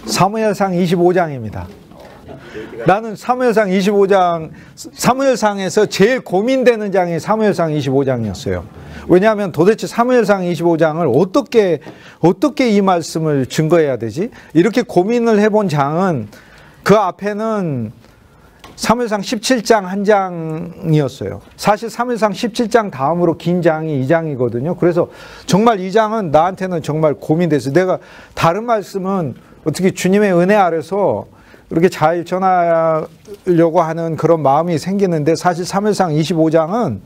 사무엘상 25장입니다. 나는 사무엘상 25장, 사무엘상에서 제일 고민되는 장이 사무엘상 25장이었어요. 왜냐하면 도대체 사무엘상 25장을 어떻게 이 말씀을 증거해야 되지? 이렇게 고민을 해본 장은 그 앞에는 사무엘상 17장 한 장이었어요. 사실 사무엘상 17장 다음으로 긴 장이 이 장이거든요. 그래서 정말 이 장은 나한테는 정말 고민됐어요. 내가 다른 말씀은 어떻게 주님의 은혜 아래서 이렇게 잘 전하려고 하는 그런 마음이 생기는데, 사실 사무엘상 25장은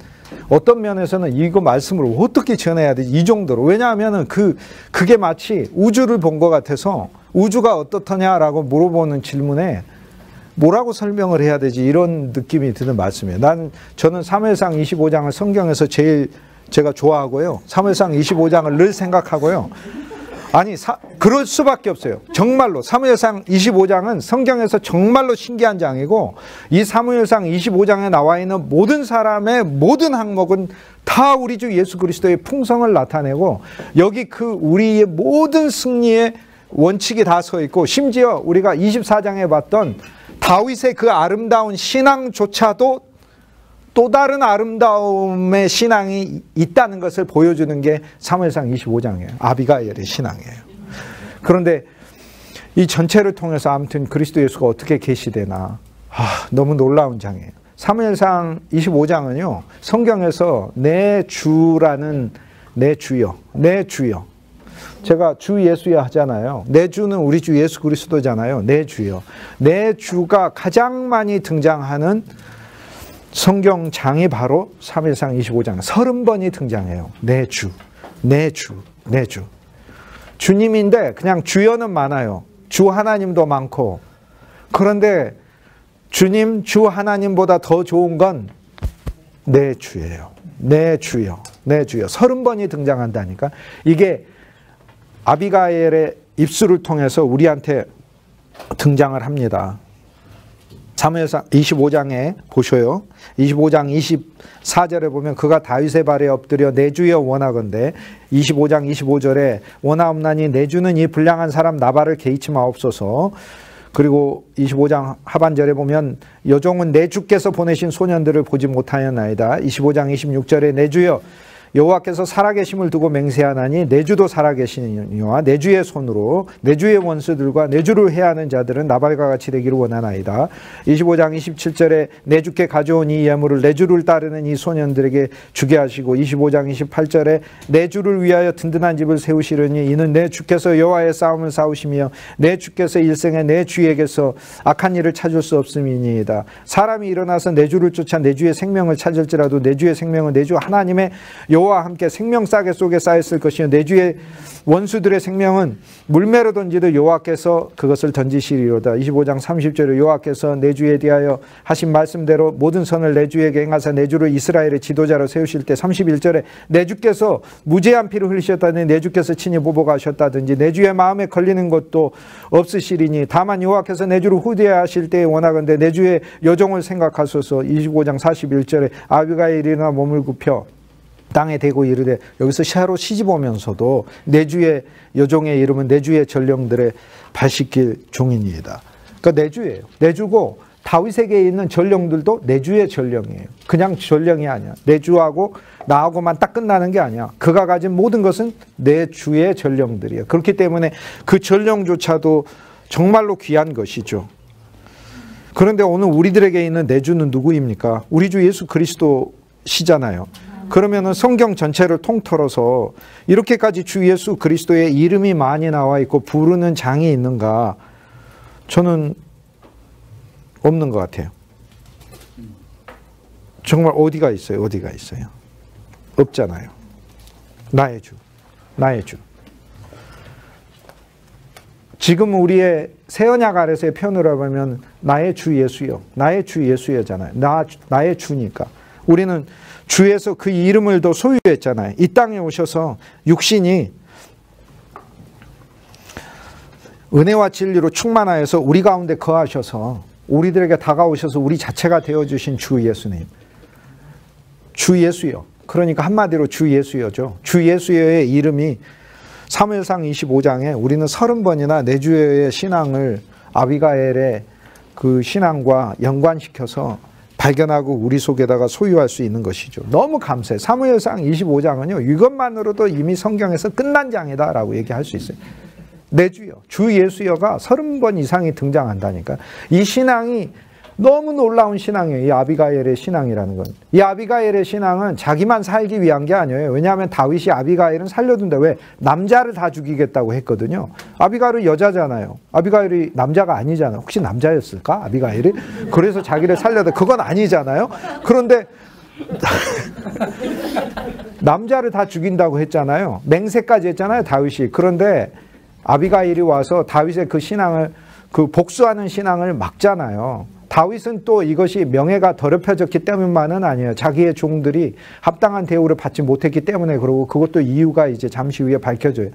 어떤 면에서는 이거 말씀을 어떻게 전해야 되지? 이 정도로. 왜냐하면 그게 마치 우주를 본 것 같아서 우주가 어떻더냐라고 물어보는 질문에 뭐라고 설명을 해야 되지? 이런 느낌이 드는 말씀이에요. 저는 사무엘상 25장을 성경에서 제일 제가 좋아하고요. 사무엘상 25장을 늘 생각하고요. 아니, 그럴 수밖에 없어요. 정말로 사무엘상 25장은 성경에서 정말로 신기한 장이고, 이 사무엘상 25장에 나와 있는 모든 사람의 모든 항목은 다 우리 주 예수 그리스도의 풍성을 나타내고, 여기 우리의 모든 승리의 원칙이 다 서 있고, 심지어 우리가 24장에 봤던 다윗의 그 아름다운 신앙조차도 또 다른 아름다움의 신앙이 있다는 것을 보여주는 게 사무엘상 25장이에요. 아비가일의 신앙이에요. 그런데 이 전체를 통해서 아무튼 그리스도 예수가 어떻게 계시되나, 너무 놀라운 장이에요. 사무엘상 25장은요, 성경에서 내 주라는, 내 주여, 제가 주 예수여 하잖아요. 내 주는 우리 주 예수 그리스도잖아요. 내 주여. 내 주가 가장 많이 등장하는 성경장이 바로 사무엘상 25장. 30번이 등장해요. 내 주. 주님인데 그냥 주여는 많아요. 주 하나님도 많고. 그런데 주님, 주 하나님보다 더 좋은 건 내 주예요. 내 주여. 30번이 등장한다니까. 이게 아비가일의 입술을 통해서 우리한테 등장을 합니다. 사무엘상 25장에 보셔요. 25장 24절에 보면 그가 다윗의 발에 엎드려 내 주여 원하건대, 25장 25절에 원하옵나니 내 주는 이 불량한 사람 나발을 개의치 마옵소서. 그리고 25장 하반절에 보면 여종은 내 주께서 보내신 소년들을 보지 못하였나이다. 25장 26절에 내 주여 여호와께서 살아계심을 두고 맹세하나니 내 주도 살아계시니와 내 주의 손으로 내 주의 원수들과 내 주를 해하는 자들은 나발과 같이 되기를 원하나이다. 25장 27절에 내 주께 가져온 이 예물을 내 주를 따르는 이 소년들에게 주게 하시고, 25장 28절에 내 주를 위하여 든든한 집을 세우시려니 이는 내 주께서 여호와의 싸움을 싸우시며 내 주께서 일생에 내 주에게서 악한 일을 찾을 수 없음이니이다. 사람이 일어나서 내 주를 쫓아 내 주의 생명을 찾을지라도 내 주의 생명은 내 주 하나님의 여호와와 함께 생명 싸개 속에 쌓였을 것이요 내 주의 원수들의 생명은 물매로 던지듯 여호와께서 그것을 던지시리로다. 25장 30절에 여호와께서 내 주에 대하여 하신 말씀대로 모든 선을 내 주에게 행하사 내 주를 이스라엘의 지도자로 세우실 때, 31절에 내 주께서 무죄한 피를 흘리셨다든지 내 주께서 친히 보복하셨다든지 내 주의 마음에 걸리는 것도 없으시리니 다만 여호와께서 내 주를 후대하실 때에 원하건대 내 주의 여종을 생각하소서. 25장 41절에 아비가일이나 몸을 굽혀 땅에 대고 이르되, 여기서 샤로 시집 오면서도 내 주의 여종의 이름은 내 주의 전령들의 발 씻길 종이니이다. 그러니까 내 주예요. 내 주고 다윗에게 있는 전령들도 내 주의 전령이에요. 그냥 전령이 아니야. 내 주하고 나하고만 딱 끝나는 게 아니야. 그가 가진 모든 것은 내 주의 전령들이에요. 그렇기 때문에 그 전령조차도 정말로 귀한 것이죠. 그런데 오늘 우리들에게 있는 내 주는 누구입니까? 우리 주 예수 그리스도시잖아요. 그러면은 성경 전체를 통틀어서 이렇게까지 주 예수 그리스도의 이름이 많이 나와 있고 부르는 장이 있는가? 저는 없는 것 같아요. 정말 어디가 있어요? 없잖아요. 나의 주. 지금 우리의 새 언약 아래서의 표현으로 보면 나의 주 예수여, 나의 주 예수여잖아요. 나의 주니까. 우리는 주에서 그 이름을 더 소유했잖아요. 이 땅에 오셔서 육신이 은혜와 진리로 충만하여서 우리 가운데 거하셔서 우리들에게 다가오셔서 우리 자체가 되어주신 주 예수님. 주 예수여. 그러니까 한마디로 주 예수여죠. 주 예수여의 이름이 사무엘상 25장에 우리는 30번이나 내주의 신앙을 아비가엘의 그 신앙과 연관시켜서 발견하고 우리 속에다가 소유할 수 있는 것이죠. 너무 감사해요. 사무엘상 25장은요. 이것만으로도 이미 성경에서 끝난 장이다라고 얘기할 수 있어요. 내주여, 주 예수여가 30번 이상이 등장한다니까. 이 신앙이 너무 놀라운 신앙이에요. 이 아비가엘의 신앙이라는 건. 이 아비가엘의 신앙은 자기만 살기 위한 게 아니에요. 왜냐하면 다윗이 아비가엘은 살려둔다. 왜? 남자를 다 죽이겠다고 했거든요. 아비가엘은 여자잖아요. 아비가엘이 남자가 아니잖아요. 혹시 남자였을까? 아비가엘이? 그래서 자기를 살려다. 그건 아니잖아요. 그런데 남자를 다 죽인다고 했잖아요. 맹세까지 했잖아요. 다윗이. 그런데 아비가일이 와서 다윗의 그 신앙을, 그 복수하는 신앙을 막잖아요. 다윗은 또 이것이 명예가 더럽혀졌기 때문만은 아니에요. 자기의 종들이 합당한 대우를 받지 못했기 때문에 그러고, 그것도 이유가 이제 잠시 후에 밝혀져요.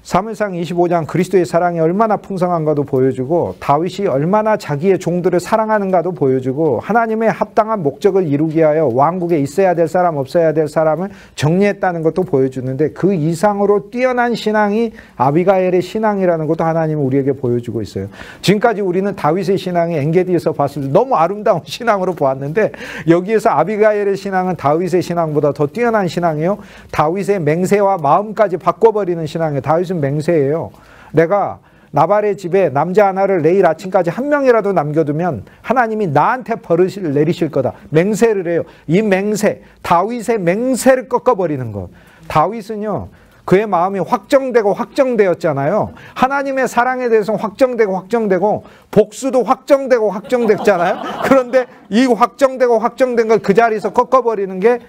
사무엘상 25장 그리스도의 사랑이 얼마나 풍성한가도 보여주고, 다윗이 얼마나 자기의 종들을 사랑하는가도 보여주고, 하나님의 합당한 목적을 이루기 위하여 왕국에 있어야 될 사람 없어야 될 사람을 정리했다는 것도 보여주는데, 그 이상으로 뛰어난 신앙이 아비가엘의 신앙이라는 것도 하나님은 우리에게 보여주고 있어요. 지금까지 우리는 다윗의 신앙이 엔게디에서 봤을 때 너무 아름다운 신앙으로 보았는데, 여기에서 아비가엘의 신앙은 다윗의 신앙보다 더 뛰어난 신앙이에요. 다윗의 맹세와 마음까지 바꿔버리는 신앙이에요. 다윗은 맹세예요. 내가 나발의 집에 남자 하나를 내일 아침까지 한 명이라도 남겨두면 하나님이 나한테 벌을 내리실 거다. 맹세를 해요. 이 맹세, 다윗의 맹세를 꺾어버리는 것. 다윗은요, 그의 마음이 확정되고 확정되었잖아요. 하나님의 사랑에 대해서 확정되고 확정되고, 복수도 확정되고 확정됐잖아요. 그런데 이 확정되고 확정된 걸 그 자리에서 꺾어버리는 게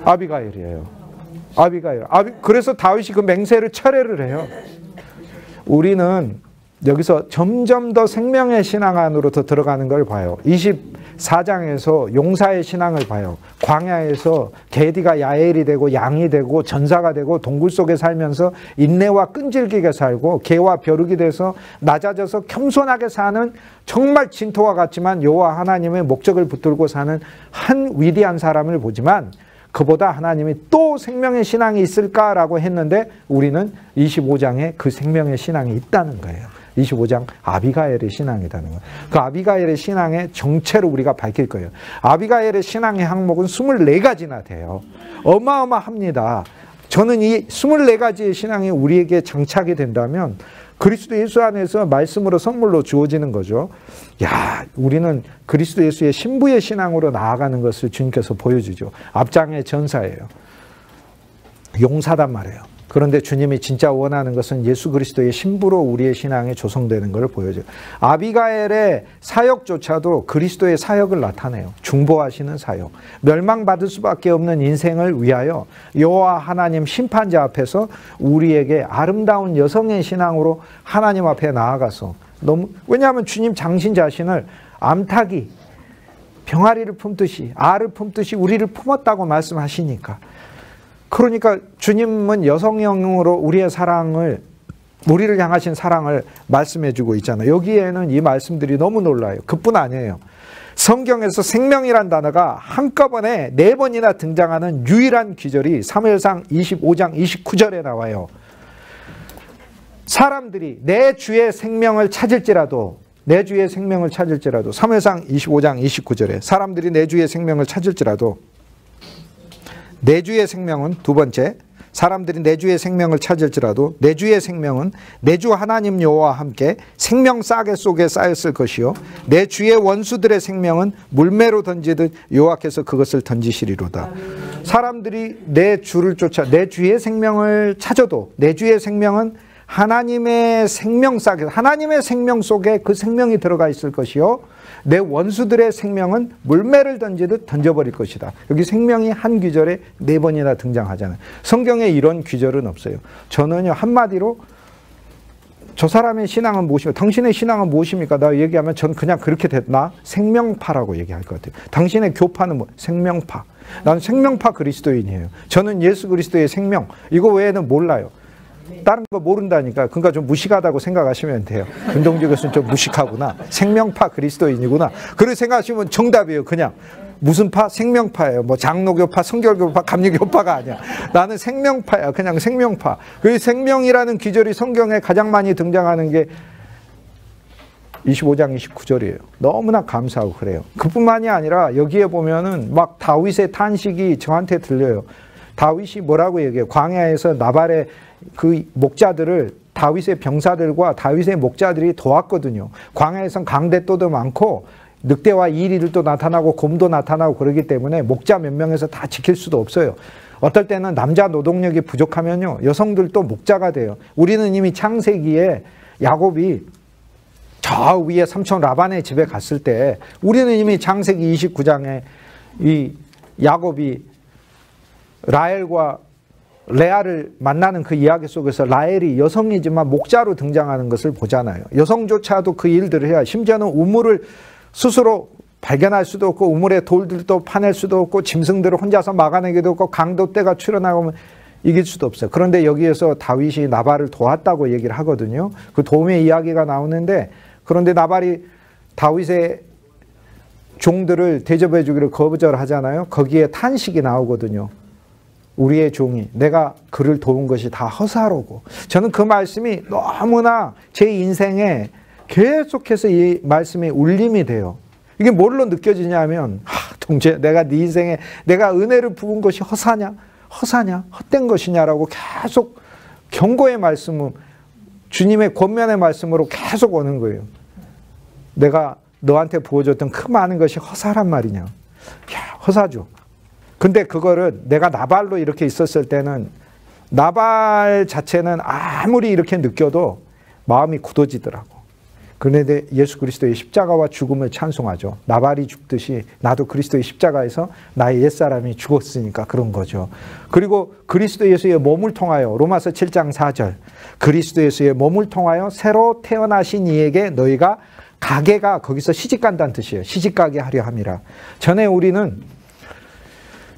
아비가일이에요. 아비가일. 그래서 다윗이 그 맹세를 철회를 해요. 우리는 여기서 점점 더 생명의 신앙 안으로 더 들어가는 걸 봐요. 24장에서 용사의 신앙을 봐요. 광야에서 게디가 야엘이 되고 양이 되고 전사가 되고 동굴 속에 살면서 인내와 끈질기게 살고 개와 벼룩이 돼서 낮아져서 겸손하게 사는, 정말 진토와 같지만 여호와 하나님의 목적을 붙들고 사는 한 위대한 사람을 보지만, 그보다 하나님이 또 생명의 신앙이 있을까라고 했는데 우리는 25장에 그 생명의 신앙이 있다는 거예요. 25장 아비가엘의 신앙이라는 거예요. 그 아비가엘의 신앙의 정체를 우리가 밝힐 거예요. 아비가엘의 신앙의 항목은 24가지나 돼요. 어마어마합니다. 저는 이 24가지의 신앙이 우리에게 장착이 된다면 그리스도 예수 안에서 말씀으로 선물로 주어지는 거죠. 야, 우리는 그리스도 예수의 신부의 신앙으로 나아가는 것을 주님께서 보여주죠. 앞장의 전사예요. 용사단 말이에요. 그런데 주님이 진짜 원하는 것은 예수 그리스도의 신부로 우리의 신앙이 조성되는 것을 보여줘요. 아비가엘의 사역조차도 그리스도의 사역을 나타내요. 중보하시는 사역. 멸망받을 수밖에 없는 인생을 위하여 여호와 하나님 심판자 앞에서 우리에게 아름다운 여성의 신앙으로 하나님 앞에 나아가서, 왜냐하면 주님 당신 자신을 암탉이 병아리를 품듯이, 알을 품듯이 우리를 품었다고 말씀하시니까. 그러니까 주님은 여성형으로 우리의 사랑을, 우리를 향하신 사랑을 말씀해 주고 있잖아요. 여기에는 이 말씀들이 너무 놀라요. 그뿐 아니에요. 성경에서 생명이란 단어가 한꺼번에 4번이나 등장하는 유일한 기절이 사무엘상 25장 29절에 나와요. 사람들이 내 주의 생명을 찾을지라도, 내 주의 생명을 찾을지라도, 사무엘상 25장 29절에 사람들이 내 주의 생명을 찾을지라도, 내 주의 생명은 두 번째, 사람들이 내 주의 생명을 찾을지라도 내 주의 생명은 내 주 하나님 여호와와 함께 생명 싸개 속에 쌓였을 것이요 내 주의 원수들의 생명은 물매로 던지듯 여호와께서 그것을 던지시리로다. 사람들이 내 주를 쫓아 내 주의 생명을 찾아도 내 주의 생명은 하나님의 생명 싸개, 하나님의 생명 속에 그 생명이 들어가 있을 것이요 내 원수들의 생명은 물매를 던지듯 던져버릴 것이다. 여기 생명이 한 귀절에 4번이나 등장하잖아요. 성경에 이런 귀절은 없어요. 저는요, 한마디로 저 사람의 신앙은 무엇입니까? 당신의 신앙은 무엇입니까? 나 얘기하면 전 그냥 그렇게 됐나? 생명파라고 얘기할 것 같아요. 당신의 교파는 뭐? 생명파. 나는 생명파 그리스도인이에요. 저는 예수 그리스도의 생명, 이거 외에는 몰라요. 다른 거 모른다니까. 그러니까 좀 무식하다고 생각하시면 돼요. 윤동주 교수는 좀 무식하구나. 생명파 그리스도인이구나. 그렇게 생각하시면 정답이에요. 그냥 무슨 파? 생명파예요. 뭐 장로교파, 성결교파, 감리교파가 아니야. 나는 생명파야. 그냥 생명파. 그 생명이라는 기절이 성경에 가장 많이 등장하는 게 25장 29절이에요. 너무나 감사하고 그래요. 그뿐만이 아니라 여기에 보면은 막 다윗의 탄식이 저한테 들려요. 다윗이 뭐라고 얘기해요? 광야에서 나발의 그 목자들을 다윗의 병사들과 다윗의 목자들이 도왔거든요. 광야에선 강대또도 많고 늑대와 이리들도 나타나고 곰도 나타나고 그러기 때문에 목자 몇 명에서 다 지킬 수도 없어요. 어떨 때는 남자 노동력이 부족하면요, 여성들도 목자가 돼요. 우리는 이미 창세기에 야곱이 저 위에 삼촌 라반의 집에 갔을 때 우리는 이미 창세기 29장에 이 야곱이 라헬과 레아를 만나는 그 이야기 속에서 라헬이 여성이지만 목자로 등장하는 것을 보잖아요. 여성조차도 그 일들을 해야, 심지어는 우물을 스스로 발견할 수도 없고 우물에 돌들도 파낼 수도 없고 짐승들을 혼자서 막아내기도 없고 강도 떼가 출현하면 이길 수도 없어요. 그런데 여기에서 다윗이 나발을 도왔다고 얘기를 하거든요. 그 도움의 이야기가 나오는데, 그런데 나발이 다윗의 종들을 대접해 주기를 거절하잖아요. 거기에 탄식이 나오거든요. 우리의 종이 내가 그를 도운 것이 다 허사로고. 저는 그 말씀이 너무나 제 인생에 계속해서 이 말씀이 울림이 돼요. 이게 뭘로 느껴지냐면, 동재, 내가 네 인생에 내가 은혜를 부은 것이 허사냐? 허사냐? 헛된 것이냐라고 계속 경고의 말씀은 주님의 권면의 말씀으로 계속 오는 거예요. 내가 너한테 부어줬던 그 많은 것이 허사란 말이냐? 허사죠. 근데 그거를 내가 나발로 이렇게 있었을 때는 나발 자체는 아무리 이렇게 느껴도 마음이 굳어지더라고. 그런데 예수 그리스도의 십자가와 죽음을 찬송하죠. 나발이 죽듯이 나도 그리스도의 십자가에서 나의 옛사람이 죽었으니까 그런 거죠. 그리고 그리스도 예수의 몸을 통하여, 로마서 7장 4절, 그리스도 예수의 몸을 통하여 새로 태어나신 이에게 너희가 가게가, 거기서 시집간다는 뜻이에요. 시집가게 하려 함이라. 전에 우리는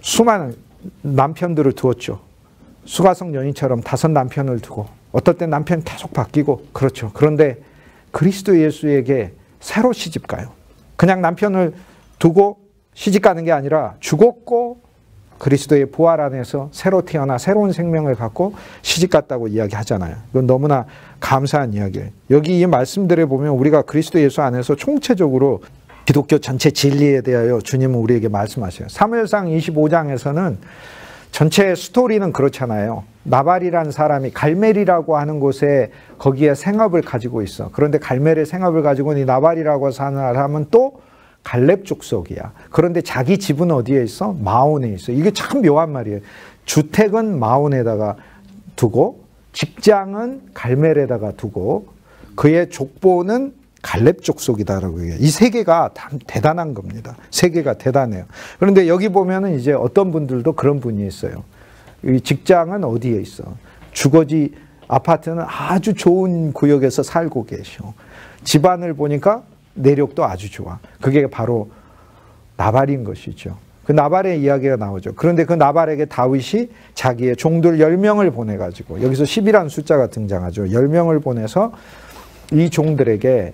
수많은 남편들을 두었죠. 수가성 여인처럼 5 남편을 두고, 어떨 땐 남편 계속 바뀌고 그렇죠. 그런데 그리스도 예수에게 새로 시집가요. 그냥 남편을 두고 시집가는 게 아니라 죽었고 그리스도의 부활 안에서 새로 태어나 새로운 생명을 갖고 시집갔다고 이야기하잖아요. 이건 너무나 감사한 이야기예요. 여기 이 말씀들에 보면 우리가 그리스도 예수 안에서 총체적으로 기독교 전체 진리에 대하여 주님은 우리에게 말씀하셔요. 사무엘상 25장에서는 전체 스토리는 그렇잖아요. 나발이라는 사람이 갈멜이라고 하는 곳에 거기에 생업을 가지고 있어. 그런데 갈멜의 생업을 가지고 이 나발이라고 사는 사람은 또 갈렙 족속이야. 그런데 자기 집은 어디에 있어? 마온에 있어. 이게 참 묘한 말이에요. 주택은 마온에다가 두고 직장은 갈멜에다가 두고 그의 족보는 갈렙 족속이다라고 얘기해요. 이 세계가 대단한 겁니다. 세계가 대단해요. 그런데 여기 보면은 이제 어떤 분들도 그런 분이 있어요. 이 직장은 어디에 있어? 주거지 아파트는 아주 좋은 구역에서 살고 계셔. 집안을 보니까 내력도 아주 좋아. 그게 바로 나발인 것이죠. 그 나발의 이야기가 나오죠. 그런데 그 나발에게 다윗이 자기의 종들 10명을 보내가지고, 여기서 10이라는 숫자가 등장하죠. 10명을 보내서 이 종들에게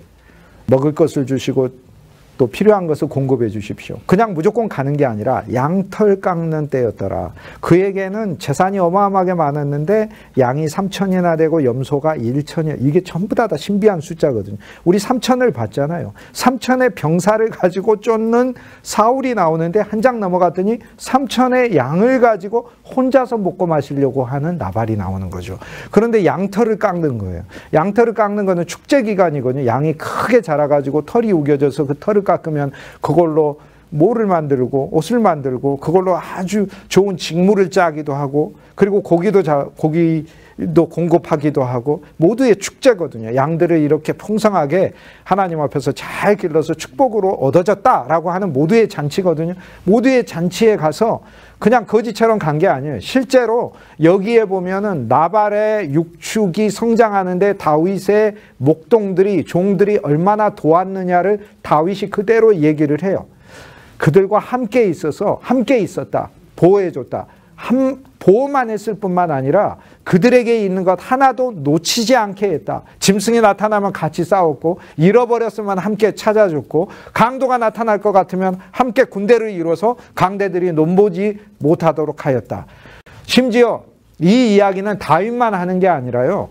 먹을 것을 주시고 또 필요한 것을 공급해 주십시오. 그냥 무조건 가는 게 아니라 양털 깎는 때였더라. 그에게는 재산이 어마어마하게 많았는데 양이 3,000이나 되고 염소가 1,000이, 이게 전부 다 신비한 숫자거든요. 우리 3,000을 봤잖아요. 3,000의 병사를 가지고 쫓는 사울이 나오는데 한 장 넘어갔더니 3,000의 양을 가지고 혼자서 먹고 마시려고 하는 나발이 나오는 거죠. 그런데 양털을 깎는 거예요. 양털을 깎는 거는 축제 기간이거든요. 양이 크게 자라가지고 털이 우겨져서 그 털을 깎으면 그걸로 모를 만들고 옷을 만들고 그걸로 아주 좋은 직무를 짜기도 하고, 그리고 고기도 공급하기도 하고, 모두의 축제거든요. 양들을 이렇게 풍성하게 하나님 앞에서 잘 길러서 축복으로 얻어졌다라고 하는 모두의 잔치거든요. 모두의 잔치에 가서 그냥 거지처럼 간 게 아니에요. 실제로 여기에 보면은 나발의 육축이 성장하는데 다윗의 목동들이, 종들이 얼마나 도왔느냐를 다윗이 그대로 얘기를 해요. 그들과 함께 있어서, 함께 있었다, 보호해줬다, 보호만 했을 뿐만 아니라 그들에게 있는 것 하나도 놓치지 않게 했다. 짐승이 나타나면 같이 싸웠고, 잃어버렸으면 함께 찾아줬고, 강도가 나타날 것 같으면 함께 군대를 이뤄서 강대들이 nom보지 못하도록 하였다. 심지어 이 이야기는 다윗만 하는 게 아니라요,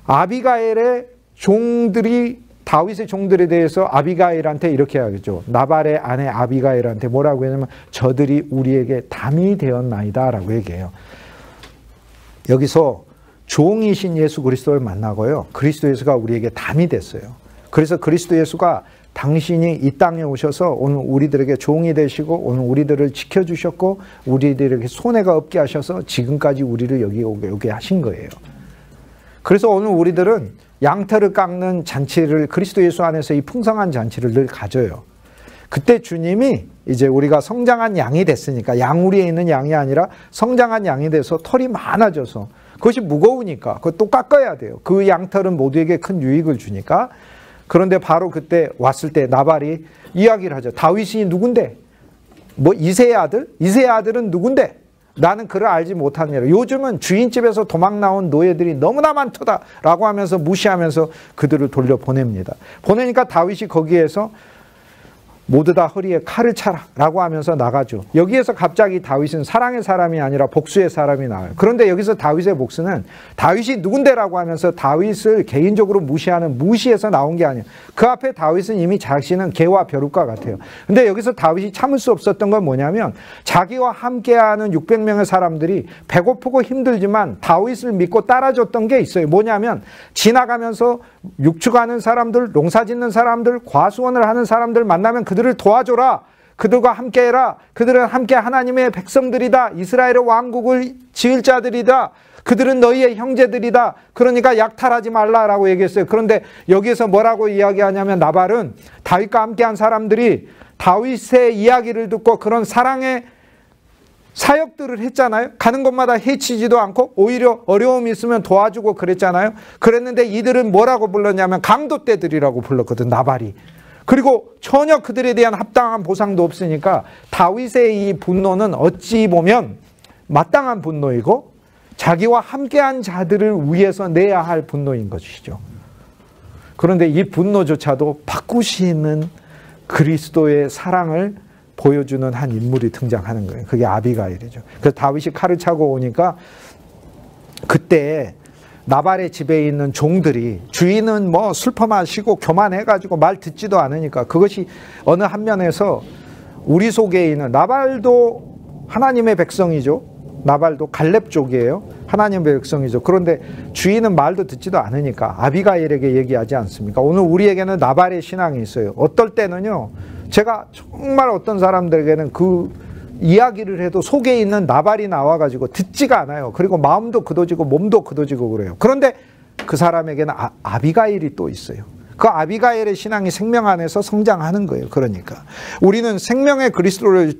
아비가일의 종들이, 다윗의 종들에 대해서 아비가일한테 이렇게 하겠죠. 나발의 아내 아비가일한테 뭐라고 했냐면 저들이 우리에게 담이 되었나이다 라고 얘기해요. 여기서 종이신 예수 그리스도를 만나고요, 그리스도 예수가 우리에게 담이 됐어요. 그래서 그리스도 예수가 당신이 이 땅에 오셔서 오늘 우리들에게 종이 되시고 오늘 우리들을 지켜주셨고 우리들에게 손해가 없게 하셔서 지금까지 우리를 여기 오게 하신 거예요. 그래서 오늘 우리들은 양털을 깎는 잔치를, 그리스도 예수 안에서 이 풍성한 잔치를 늘 가져요. 그때 주님이 이제 우리가 성장한 양이 됐으니까, 양우리에 있는 양이 아니라 성장한 양이 돼서 털이 많아져서 그것이 무거우니까 그것도 깎아야 돼요. 그 양털은 모두에게 큰 유익을 주니까. 그런데 바로 그때 왔을 때 나발이 이야기를 하죠. 다윗이 누군데? 뭐 이새의 아들? 이새의 아들은 누군데? 나는 그를 알지 못하느니라. 요즘은 주인집에서 도망 나온 노예들이 너무나 많더라라고 하면서 무시하면서 그들을 돌려보냅니다. 보내니까 다윗이 거기에서 모두 다 허리에 칼을 차라 라고 하면서 나가죠. 여기에서 갑자기 다윗은 사랑의 사람이 아니라 복수의 사람이 나와요. 그런데 여기서 다윗의 복수는 다윗이 누군데라고 하면서 다윗을 개인적으로 무시하는 무시에서 나온 게 아니에요. 그 앞에 다윗은 이미 자신은 개와 벼룩과 같아요. 근데 여기서 다윗이 참을 수 없었던 건 뭐냐면, 자기와 함께하는 600명의 사람들이 배고프고 힘들지만 다윗을 믿고 따라줬던 게 있어요. 뭐냐면 지나가면서 육축하는 사람들, 농사짓는 사람들, 과수원을 하는 사람들 만나면 그들을 도와줘라. 그들과 함께해라. 그들은 함께 하나님의 백성들이다. 이스라엘의 왕국을 지을 자들이다. 그들은 너희의 형제들이다. 그러니까 약탈하지 말라라고 얘기했어요. 그런데 여기에서 뭐라고 이야기하냐면, 나발은 다윗과 함께한 사람들이 다윗의 이야기를 듣고 그런 사랑의 사역들을 했잖아요. 가는 곳마다 해치지도 않고 오히려 어려움이 있으면 도와주고 그랬잖아요. 그랬는데 이들은 뭐라고 불렀냐면 강도떼들이라고 불렀거든, 나발이. 그리고 전혀 그들에 대한 합당한 보상도 없으니까 다윗의 이 분노는 어찌 보면 마땅한 분노이고 자기와 함께한 자들을 위해서 내야 할 분노인 것이죠. 그런데 이 분노조차도 바꾸시는 그리스도의 사랑을 보여주는 한 인물이 등장하는 거예요. 그게 아비가일이죠. 그래서 다윗이 칼을 차고 오니까 그때 나발의 집에 있는 종들이, 주인은 뭐 슬퍼 마시고 교만해가지고 말 듣지도 않으니까, 그것이 어느 한 면에서 우리 속에 있는, 나발도 하나님의 백성이죠. 나발도 갈렙 쪽이에요. 하나님의 백성이죠. 그런데 주인은 말도 듣지도 않으니까 아비가일에게 얘기하지 않습니까? 오늘 우리에게는 나발의 신앙이 있어요. 어떨 때는요, 제가 정말 어떤 사람들에게는 그 이야기를 해도 속에 있는 나발이 나와가지고 듣지가 않아요. 그리고 마음도 굳어지고 몸도 굳어지고 그래요. 그런데 그 사람에게는 아비가일이 또 있어요. 그 아비가일의 신앙이 생명 안에서 성장하는 거예요. 그러니까 우리는 생명의 그리스도를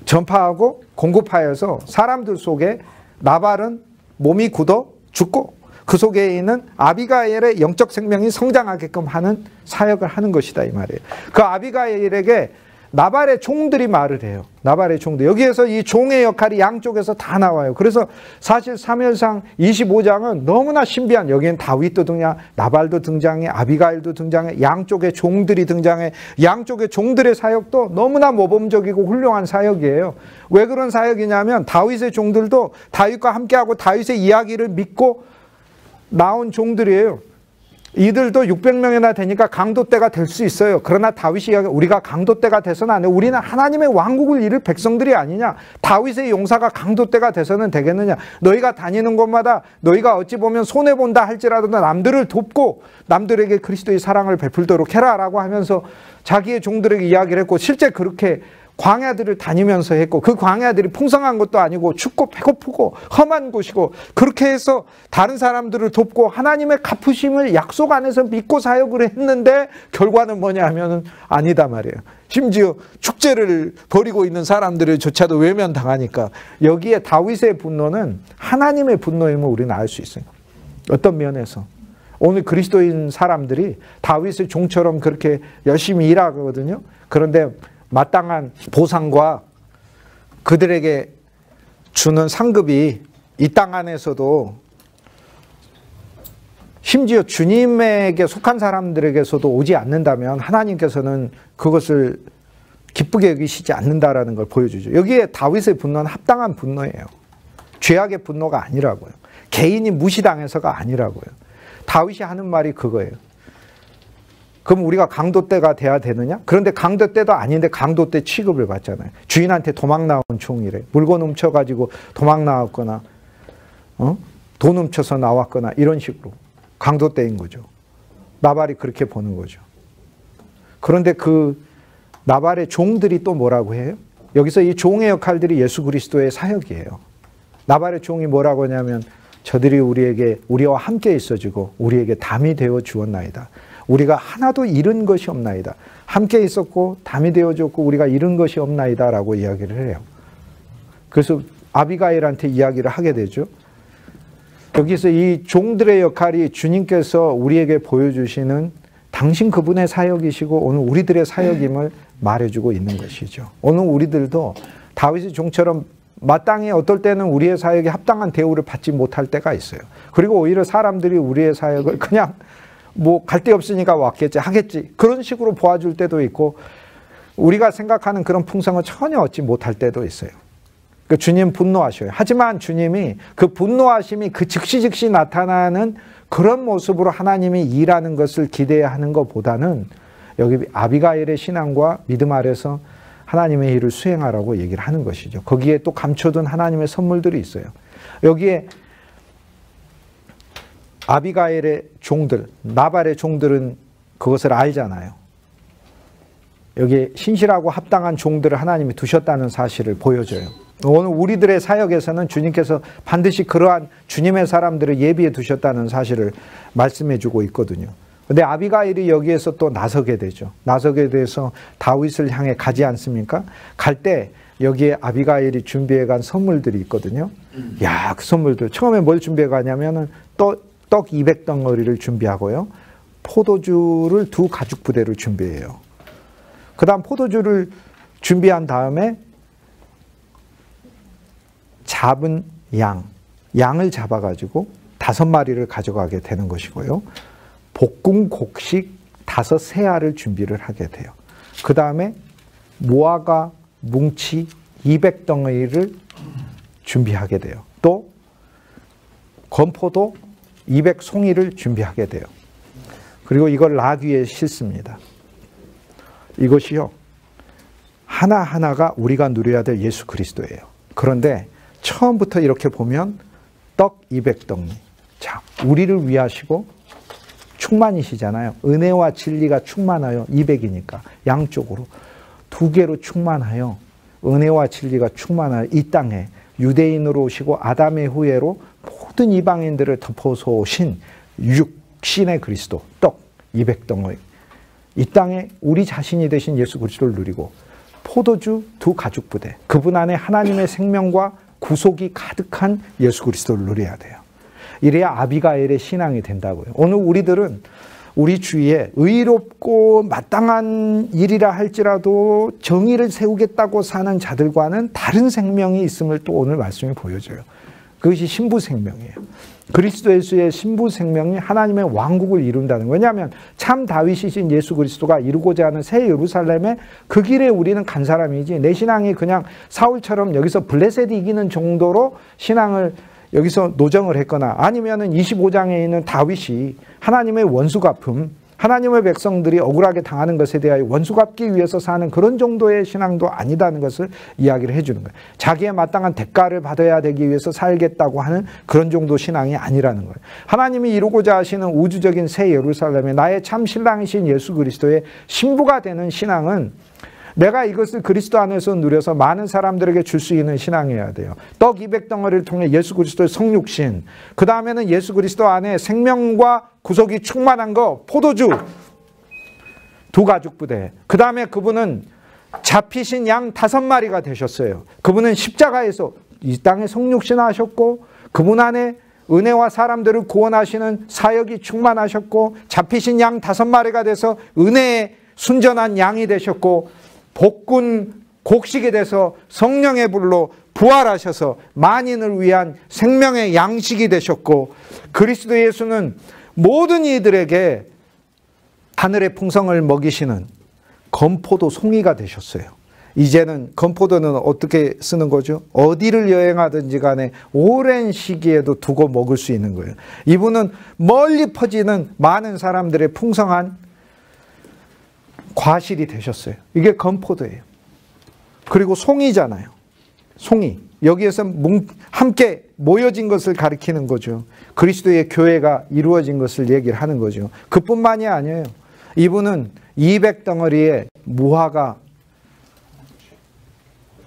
전파하고 공급하여서 사람들 속에 나발은 몸이 굳어 죽고 그 속에 있는 아비가일의 영적 생명이 성장하게끔 하는 사역을 하는 것이다, 이 말이에요. 그 아비가일에게 나발의 종들이 말을 해요. 나발의 종들. 여기에서 이 종의 역할이 양쪽에서 다 나와요. 그래서 사실 사무엘상 25장은 너무나 신비한, 여기엔 다윗도 등장, 나발도 등장해, 아비가일도 등장해, 양쪽의 종들이 등장해. 양쪽의 종들의 사역도 너무나 모범적이고 훌륭한 사역이에요. 왜 그런 사역이냐면 다윗의 종들도 다윗과 함께하고 다윗의 이야기를 믿고 나온 종들이에요. 이들도 600명이나 되니까 강도떼가 될 수 있어요. 그러나 다윗이 우리가 강도떼가 돼서는 안 돼. 우리는 하나님의 왕국을 이룰 백성들이 아니냐. 다윗의 용사가 강도떼가 돼서는 되겠느냐. 너희가 다니는 곳마다 너희가 어찌 보면 손해본다 할지라도 남들을 돕고 남들에게 그리스도의 사랑을 베풀도록 해라 라고 하면서 자기의 종들에게 이야기를 했고, 실제 그렇게 광야들을 다니면서 했고, 그 광야들이 풍성한 것도 아니고 춥고 배고프고 험한 곳이고, 그렇게 해서 다른 사람들을 돕고 하나님의 갚으심을 약속 안에서 믿고 사역을 했는데 결과는 뭐냐 하면은 아니다 말이에요. 심지어 축제를 벌이고 있는 사람들을 조차도 외면당하니까, 여기에 다윗의 분노는 하나님의 분노임을 우리는 알 수 있어요. 어떤 면에서 오늘 그리스도인 사람들이 다윗의 종처럼 그렇게 열심히 일하거든요. 그런데 마땅한 보상과 그들에게 주는 상급이 이 땅 안에서도 심지어 주님에게 속한 사람들에게서도 오지 않는다면 하나님께서는 그것을 기쁘게 여기시지 않는다라는 걸 보여주죠. 여기에 다윗의 분노는 합당한 분노예요. 죄악의 분노가 아니라고요. 개인이 무시당해서가 아니라고요. 다윗이 하는 말이 그거예요. 그럼 우리가 강도떼가 돼야 되느냐? 그런데 강도떼도 아닌데 강도떼 취급을 받잖아요. 주인한테 도망 나온 종이래. 물건 훔쳐가지고 도망 나왔거나 돈 훔쳐서 나왔거나 이런 식으로 강도떼인 거죠. 나발이 그렇게 보는 거죠. 그런데 그 나발의 종들이 또 뭐라고 해요? 여기서 이 종의 역할들이 예수 그리스도의 사역이에요. 나발의 종이 뭐라고 하냐면 저들이 우리와 함께 있어주고 우리에게 담이 되어 주었나이다. 우리가 하나도 잃은 것이 없나이다. 함께 있었고 담이 되어 줬고 우리가 잃은 것이 없나이다 라고 이야기를 해요. 그래서 아비가일한테 이야기를 하게 되죠. 여기서 이 종들의 역할이 주님께서 우리에게 보여주시는 당신 그분의 사역이시고 오늘 우리들의 사역임을 말해주고 있는 것이죠. 오늘 우리들도 다윗의 종처럼 마땅히 어떨 때는 우리의 사역에 합당한 대우를 받지 못할 때가 있어요. 그리고 오히려 사람들이 우리의 사역을 그냥 뭐 갈 데 없으니까 왔겠지 하겠지 그런 식으로 보아줄 때도 있고 우리가 생각하는 그런 풍성을 전혀 얻지 못할 때도 있어요. 그 주님 분노하셔요. 하지만 주님이 그 분노하심이 그 즉시 나타나는 그런 모습으로 하나님이 일하는 것을 기대하는 것보다는 여기 아비가일의 신앙과 믿음 아래서 하나님의 일을 수행하라고 얘기를 하는 것이죠. 거기에 또 감춰둔 하나님의 선물들이 있어요. 여기에 아비가일의 종들, 나발의 종들은 그것을 알잖아요. 여기에 신실하고 합당한 종들을 하나님이 두셨다는 사실을 보여줘요. 오늘 우리들의 사역에서는 주님께서 반드시 그러한 주님의 사람들을 예비해 두셨다는 사실을 말씀해 주고 있거든요. 근데 아비가일이 여기에서 또 나서게 되죠. 나서게 돼서 다윗을 향해 가지 않습니까? 갈 때 여기에 아비가일이 준비해 간 선물들이 있거든요. 야, 그 선물들. 처음에 뭘 준비해 가냐면은 떡 200덩어리를 준비하고요. 포도주를 2 가죽 부대를 준비해요. 그 다음 포도주를 준비한 다음에 잡은 양을 잡아가지고 5마리를 가져가게 되는 것이고요. 볶음 곡식 5세알을 준비를 하게 돼요. 그 다음에 무화과 뭉치 200덩어리를 준비하게 돼요. 또 건포도 200송이를 준비하게 돼요. 그리고 이걸 락 위에 싣습니다. 이것이요, 하나하나가 우리가 누려야 될 예수 그리스도예요. 그런데 처음부터 이렇게 보면 떡 200덩이. 자, 우리를 위하시고 충만이시잖아요. 은혜와 진리가 충만하여 200이니까 양쪽으로 2개로 충만하여 은혜와 진리가 충만하여 이 땅에 유대인으로 오시고 아담의 후예로 모든 이방인들을 덮어서 오신 육신의 그리스도 떡 200덩어리. 이 땅에 우리 자신이 되신 예수 그리스도를 누리고 포도주 2 가죽 부대. 그분 안에 하나님의 생명과 구속이 가득한 예수 그리스도를 누려야 돼요. 이래야 아비가일의 신앙이 된다고요. 오늘 우리들은 우리 주위에 의롭고 마땅한 일이라 할지라도 정의를 세우겠다고 사는 자들과는 다른 생명이 있음을 또 오늘 말씀이 보여줘요. 그것이 신부 생명이에요. 그리스도 예수의 신부 생명이 하나님의 왕국을 이룬다는 거예요. 왜냐하면 참 다윗이신 예수 그리스도가 이루고자 하는 새 예루살렘에 그 길에 우리는 간 사람이지 내 신앙이 그냥 사울처럼 여기서 블레셋이 이기는 정도로 신앙을 여기서 노정을 했거나 아니면은 25장에 있는 다윗이 하나님의 원수 갚음, 하나님의 백성들이 억울하게 당하는 것에 대하여 원수 갚기 위해서 사는 그런 정도의 신앙도 아니다는 것을 이야기를 해주는 거예요. 자기의 마땅한 대가를 받아야 되기 위해서 살겠다고 하는 그런 정도 신앙이 아니라는 거예요. 하나님이 이루고자 하시는 우주적인 새 예루살렘에 나의 참 신랑이신 예수 그리스도의 신부가 되는 신앙은 내가 이것을 그리스도 안에서 누려서 많은 사람들에게 줄 수 있는 신앙이어야 돼요. 떡 200덩어리를 통해 예수 그리스도의 성육신, 그 다음에는 예수 그리스도 안에 생명과 구속이 충만한 거 포도주 2 가죽 부대. 그 다음에 그분은 잡히신 양 5마리가 되셨어요. 그분은 십자가에서 이 땅에 성육신 하셨고 그분 안에 은혜와 사람들을 구원하시는 사역이 충만하셨고 잡히신 양 5마리가 돼서 은혜의 순전한 양이 되셨고 볶은 곡식이 돼서 성령의 불로 부활하셔서 만인을 위한 생명의 양식이 되셨고, 그리스도 예수는 모든 이들에게 하늘의 풍성을 먹이시는 건포도 송이가 되셨어요. 이제는 건포도는 어떻게 쓰는 거죠? 어디를 여행하든지 간에 오랜 시기에도 두고 먹을 수 있는 거예요. 이분은 멀리 퍼지는 많은 사람들의 풍성한 과실이 되셨어요. 이게 건포도예요. 그리고 송이잖아요. 송이. 여기에서 함께 모여진 것을 가리키는 거죠. 그리스도의 교회가 이루어진 것을 얘기를 하는 거죠. 그뿐만이 아니에요. 이분은 200덩어리의 무화과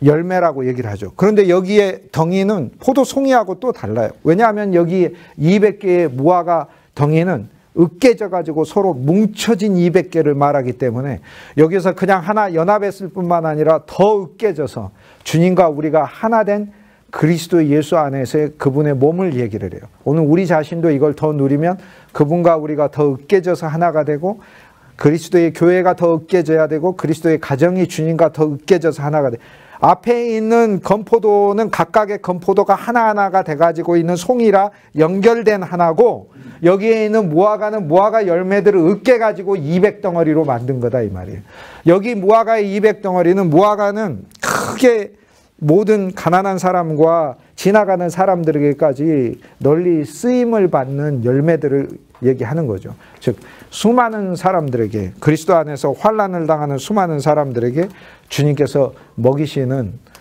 열매라고 얘기를 하죠. 그런데 여기에 덩이는 포도 송이하고 또 달라요. 왜냐하면 여기 200개의 무화과 덩이는 으깨져 가지고 서로 뭉쳐진 200개를 말하기 때문에 여기서 그냥 하나 연합했을 뿐만 아니라 더 으깨져서 주님과 우리가 하나 된 그리스도 예수 안에서의 그분의 몸을 얘기를 해요. 오늘 우리 자신도 이걸 더 누리면 그분과 우리가 더 으깨져서 하나가 되고, 그리스도의 교회가 더 으깨져야 되고, 그리스도의 가정이 주님과 더 으깨져서 하나가 돼. 앞에 있는 건포도는 각각의 건포도가 하나하나가 돼가지고 있는 송이라 연결된 하나고, 여기에 있는 무화과는 무화과 열매들을 으깨가지고 200덩어리로 만든 거다 이 말이에요. 여기 무화과의 200덩어리는 무화과는 크게 모든 가난한 사람과 지나가는 사람들에게까지 널리 쓰임을 받는 열매들을 얘기하는 거죠. 즉 수많은 사람들에게, 그리스도 안에서 환난을 당하는 수많은 사람들에게 주님께서 먹이시는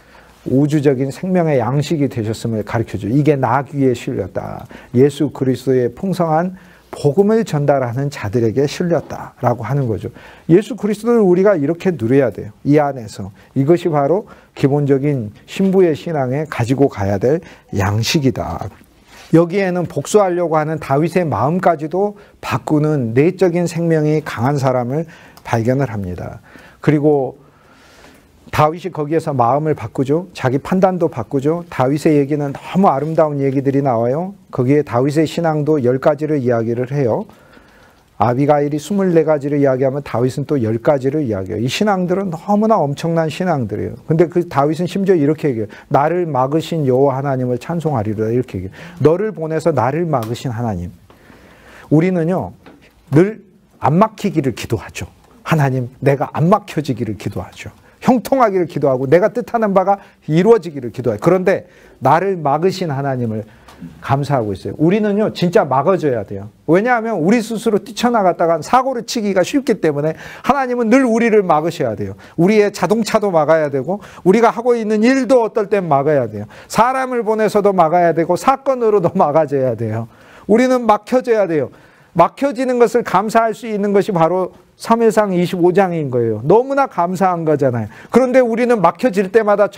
우주적인 생명의 양식이 되셨음을 가르쳐줘. 이게 나귀에 실렸다. 예수 그리스도의 풍성한 복음을 전달하는 자들에게 실렸다라고 하는 거죠. 예수 그리스도를 우리가 이렇게 누려야 돼요. 이 안에서. 이것이 바로 기본적인 신부의 신앙에 가지고 가야 될 양식이다. 여기에는 복수하려고 하는 다윗의 마음까지도 바꾸는 내적인 생명이 강한 사람을 발견을 합니다. 그리고 다윗이 거기에서 마음을 바꾸죠. 자기 판단도 바꾸죠. 다윗의 얘기는 너무 아름다운 얘기들이 나와요. 거기에 다윗의 신앙도 10가지를 이야기를 해요. 아비가일이 24가지를 이야기하면 다윗은 또 10가지를 이야기해요. 이 신앙들은 너무나 엄청난 신앙들이에요. 근데 그 다윗은 심지어 이렇게 얘기해요. 나를 막으신 여호와 하나님을 찬송하리로다 이렇게 얘기해요. 너를 보내서 나를 막으신 하나님. 우리는요 늘 안 막히기를 기도하죠. 하나님 내가 안 막혀지기를 기도하죠. 형통하기를 기도하고 내가 뜻하는 바가 이루어지기를 기도해요. 그런데 나를 막으신 하나님을 감사하고 있어요. 우리는요 진짜 막아줘야 돼요. 왜냐하면 우리 스스로 뛰쳐나갔다가 사고를 치기가 쉽기 때문에 하나님은 늘 우리를 막으셔야 돼요. 우리의 자동차도 막아야 되고, 우리가 하고 있는 일도 어떨 땐 막아야 돼요. 사람을 보내서도 막아야 되고, 사건으로도 막아줘야 돼요. 우리는 막혀져야 돼요. 막혀지는 것을 감사할 수 있는 것이 바로 사무엘상 25장인 거예요. 너무나 감사한 거잖아요. 그런데 우리는 막혀질 때마다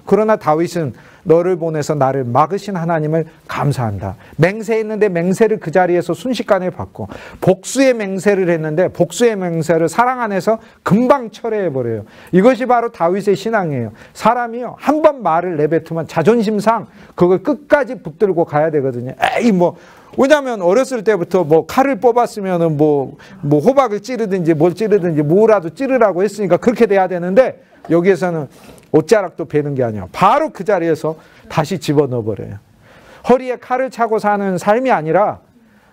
그러나 다윗은 너를 보내서 나를 막으신 하나님을 감사한다. 맹세했는데 맹세를 그 자리에서 순식간에 받고, 복수의 맹세를 했는데 복수의 맹세를 사랑 안에서 금방 철회해버려요. 이것이 바로 다윗의 신앙이에요. 사람이요 한 번 말을 내뱉으면 자존심상 그걸 끝까지 붙들고 가야 되거든요. 왜냐하면 어렸을 때부터 칼을 뽑았으면은 호박을 찌르든지 뭘 찌르든지 뭐라도 찌르라고 했으니까 그렇게 돼야 되는데, 여기에서는 옷자락도 베는 게 아니야. 바로 그 자리에서 다시 집어넣어 버려요. 허리에 칼을 차고 사는 삶이 아니라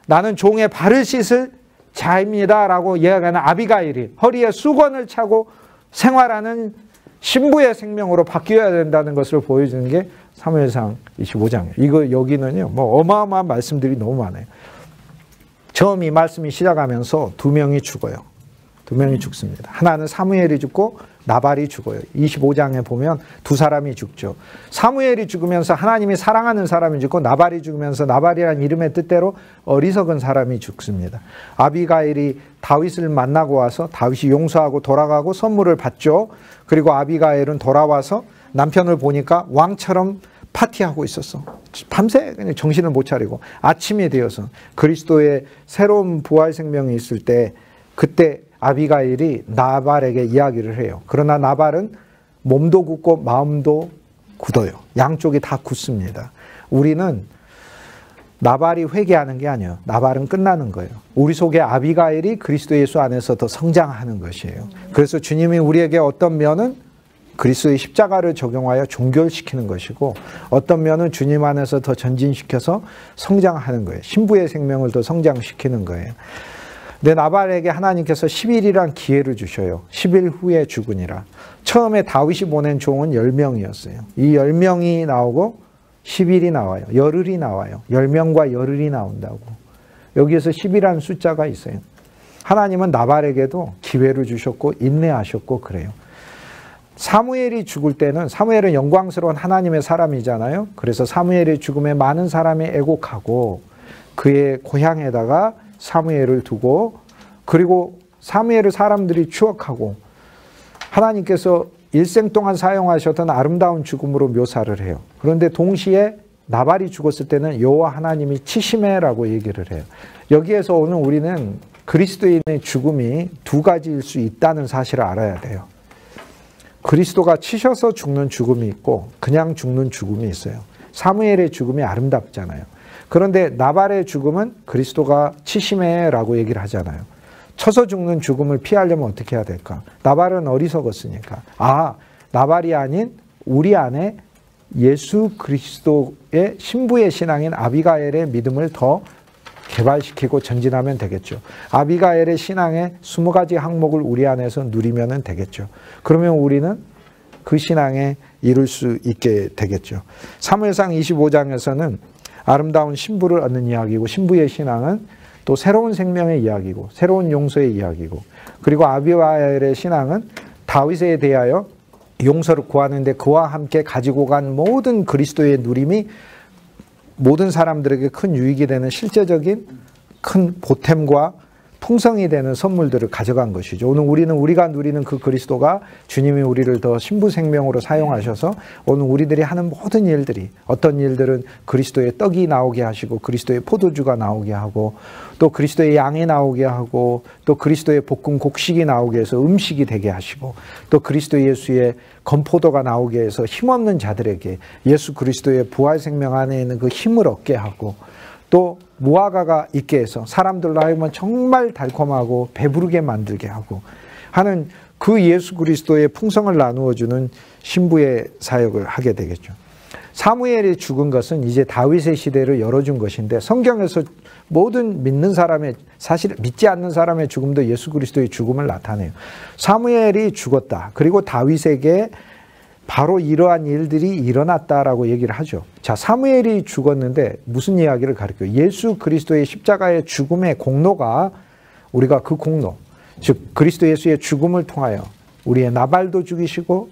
나는 종의 발을 씻을 자입니다라고 이야기하는 아비가일이 허리에 수건을 차고 생활하는 신부의 생명으로 바뀌어야 된다는 것을 보여주는 게 사무엘상 25장이에요. 이거 여기는요 어마어마한 말씀들이 너무 많아요. 처음 이 말씀이 시작하면서 2명이 죽어요. 2명이 죽습니다. 하나는 사무엘이 죽고 나발이 죽어요. 25장에 보면 2사람이 죽죠. 사무엘이 죽으면서 하나님이 사랑하는 사람이 죽고, 나발이 죽으면서 나발이라는 이름의 뜻대로 어리석은 사람이 죽습니다. 아비가일이 다윗을 만나고 와서 다윗이 용서하고 돌아가고 선물을 받죠. 그리고 아비가일은 돌아와서 남편을 보니까 왕처럼 파티하고 있었어. 밤새 그냥 정신을 못 차리고, 아침이 되어서 그리스도의 새로운 부활 생명이 있을 때, 그때 아비가일이 나발에게 이야기를 해요. 그러나 나발은 몸도 굳고 마음도 굳어요. 양쪽이 다 굳습니다. 우리는 나발이 회개하는 게 아니에요. 나발은 끝나는 거예요. 우리 속에 아비가일이 그리스도 예수 안에서 더 성장하는 것이에요. 그래서 주님이 우리에게 어떤 면은 그리스도의 십자가를 적용하여 종결시키는 것이고 어떤 면은 주님 안에서 더 전진시켜서 성장하는 거예요. 신부의 생명을 더 성장시키는 거예요. 근데 나발에게 하나님께서 10일이란 기회를 주셔요. 10일 후에 죽으니라. 처음에 다윗이 보낸 종은 10명이었어요. 이 10명이 나오고 10일이 나와요. 열흘이 나와요. 10명과 열흘이 나온다고. 여기에서 10이라는 숫자가 있어요. 하나님은 나발에게도 기회를 주셨고 인내하셨고 그래요. 사무엘이 죽을 때는 사무엘은 영광스러운 하나님의 사람이잖아요. 그래서 사무엘의 죽음에 많은 사람이 애곡하고 그의 고향에다가 사무엘을 두고 그리고 사무엘을 사람들이 추억하고 하나님께서 일생 동안 사용하셨던 아름다운 죽음으로 묘사를 해요. 그런데 동시에 나발이 죽었을 때는 여호와 하나님이 치심해라고 얘기를 해요. 여기에서 오늘 우리는 그리스도인의 죽음이 두 가지일 수 있다는 사실을 알아야 돼요. 그리스도가 치셔서 죽는 죽음이 있고 그냥 죽는 죽음이 있어요. 사무엘의 죽음이 아름답잖아요. 그런데 나발의 죽음은 그리스도가 치심해라고 얘기를 하잖아요. 쳐서 죽는 죽음을 피하려면 어떻게 해야 될까? 나발은 어리석었으니까. 나발이 아닌 우리 안에 예수 그리스도의 신부의 신앙인 아비가엘의 믿음을 더 개발시키고 전진하면 되겠죠. 아비가엘의 신앙의 20가지 항목을 우리 안에서 누리면 되겠죠. 그러면 우리는 그 신앙에 이룰 수 있게 되겠죠. 사무엘상 25장에서는 아름다운 신부를 얻는 이야기고 신부의 신앙은 또 새로운 생명의 이야기고 새로운 용서의 이야기고 그리고 아비가엘의 신앙은 다윗에 대하여 용서를 구하는데 그와 함께 가지고 간 모든 그리스도의 누림이 모든 사람들에게 큰 유익이 되는 실제적인 큰 보탬과 풍성이 되는 선물들을 가져간 것이죠. 오늘 우리는 우리가 누리는 그 그리스도가 주님이 우리를 더 신부 생명으로 사용하셔서 오늘 우리들이 하는 모든 일들이 어떤 일들은 그리스도의 떡이 나오게 하시고 그리스도의 포도주가 나오게 하고 또 그리스도의 양이 나오게 하고 또 그리스도의 볶음 곡식이 나오게 해서 음식이 되게 하시고 또 그리스도 예수의 건포도가 나오게 해서 힘없는 자들에게 예수 그리스도의 부활 생명 안에 있는 그 힘을 얻게 하고 또 무화과가 있게 해서 사람들로 하여금 정말 달콤하고 배부르게 만들게 하고 하는 그 예수 그리스도의 풍성을 나누어주는 신부의 사역을 하게 되겠죠. 사무엘이 죽은 것은 이제 다윗의 시대를 열어준 것인데 성경에서 모든 믿는 사람의 사실 믿지 않는 사람의 죽음도 예수 그리스도의 죽음을 나타내요. 사무엘이 죽었다. 그리고 다윗에게 바로 이러한 일들이 일어났다라고 얘기를 하죠. 자, 사무엘이 죽었는데 무슨 이야기를 가르쳐요? 예수 그리스도의 십자가의 죽음의 공로가 우리가 그 공로, 즉 그리스도 예수의 죽음을 통하여 우리의 나발도 죽이시고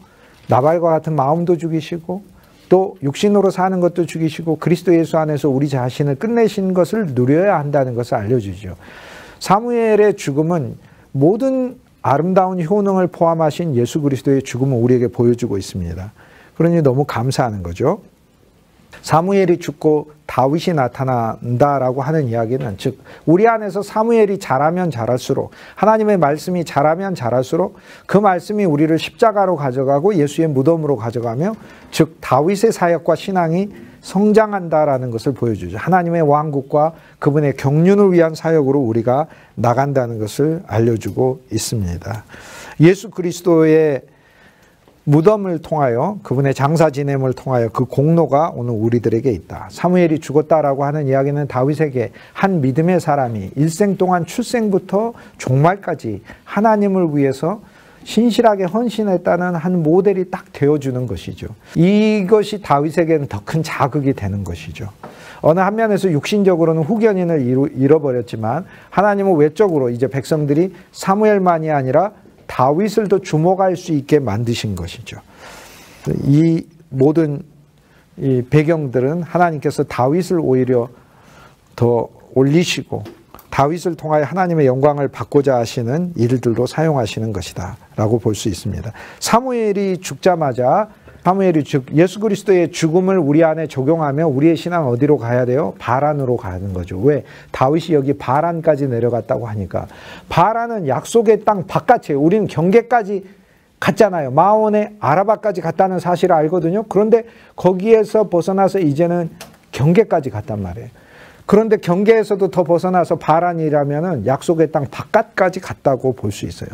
나발과 같은 마음도 죽이시고 또 육신으로 사는 것도 죽이시고 그리스도 예수 안에서 우리 자신을 끝내신 것을 누려야 한다는 것을 알려주죠. 사무엘의 죽음은 모든 아름다운 효능을 포함하신 예수 그리스도의 죽음을 우리에게 보여주고 있습니다. 그러니 너무 감사하는 거죠. 사무엘이 죽고 다윗이 나타난다라고 하는 이야기는 즉 우리 안에서 사무엘이 자라면 자랄수록 하나님의 말씀이 자라면 자랄수록 그 말씀이 우리를 십자가로 가져가고 예수의 무덤으로 가져가며 즉 다윗의 사역과 신앙이 성장한다라는 것을 보여주죠. 하나님의 왕국과 그분의 경륜을 위한 사역으로 우리가 나간다는 것을 알려주고 있습니다. 예수 그리스도의 무덤을 통하여 그분의 장사 지냄을 통하여 그 공로가 오늘 우리들에게 있다. 사무엘이 죽었다라고 하는 이야기는 다윗에게 한 믿음의 사람이 일생 동안 출생부터 종말까지 하나님을 위해서 신실하게 헌신했다는 한 모델이 딱 되어주는 것이죠. 이것이 다윗에게는 더 큰 자극이 되는 것이죠. 어느 한 면에서 육신적으로는 후견인을 잃어버렸지만 하나님은 외적으로 이제 백성들이 사무엘만이 아니라 다윗을 더 주목할 수 있게 만드신 것이죠. 이 모든 이 배경들은 하나님께서 다윗을 오히려 더 올리시고 다윗을 통하여 하나님의 영광을 받고자 하시는 일들로 사용하시는 것이다 라고 볼 수 있습니다. 사무엘이 죽자마자 예수 그리스도의 죽음을 우리 안에 적용하며 우리의 신앙 어디로 가야 돼요? 바란으로 가는 거죠. 왜? 다윗이 여기 바란까지 내려갔다고 하니까 바란은 약속의 땅 바깥이에요. 우리는 경계까지 갔잖아요. 마온의 아라바까지 갔다는 사실을 알거든요. 그런데 거기에서 벗어나서 이제는 경계까지 갔단 말이에요. 그런데 경계에서도 더 벗어나서 바란이라면은 약속의 땅 바깥까지 갔다고 볼 수 있어요.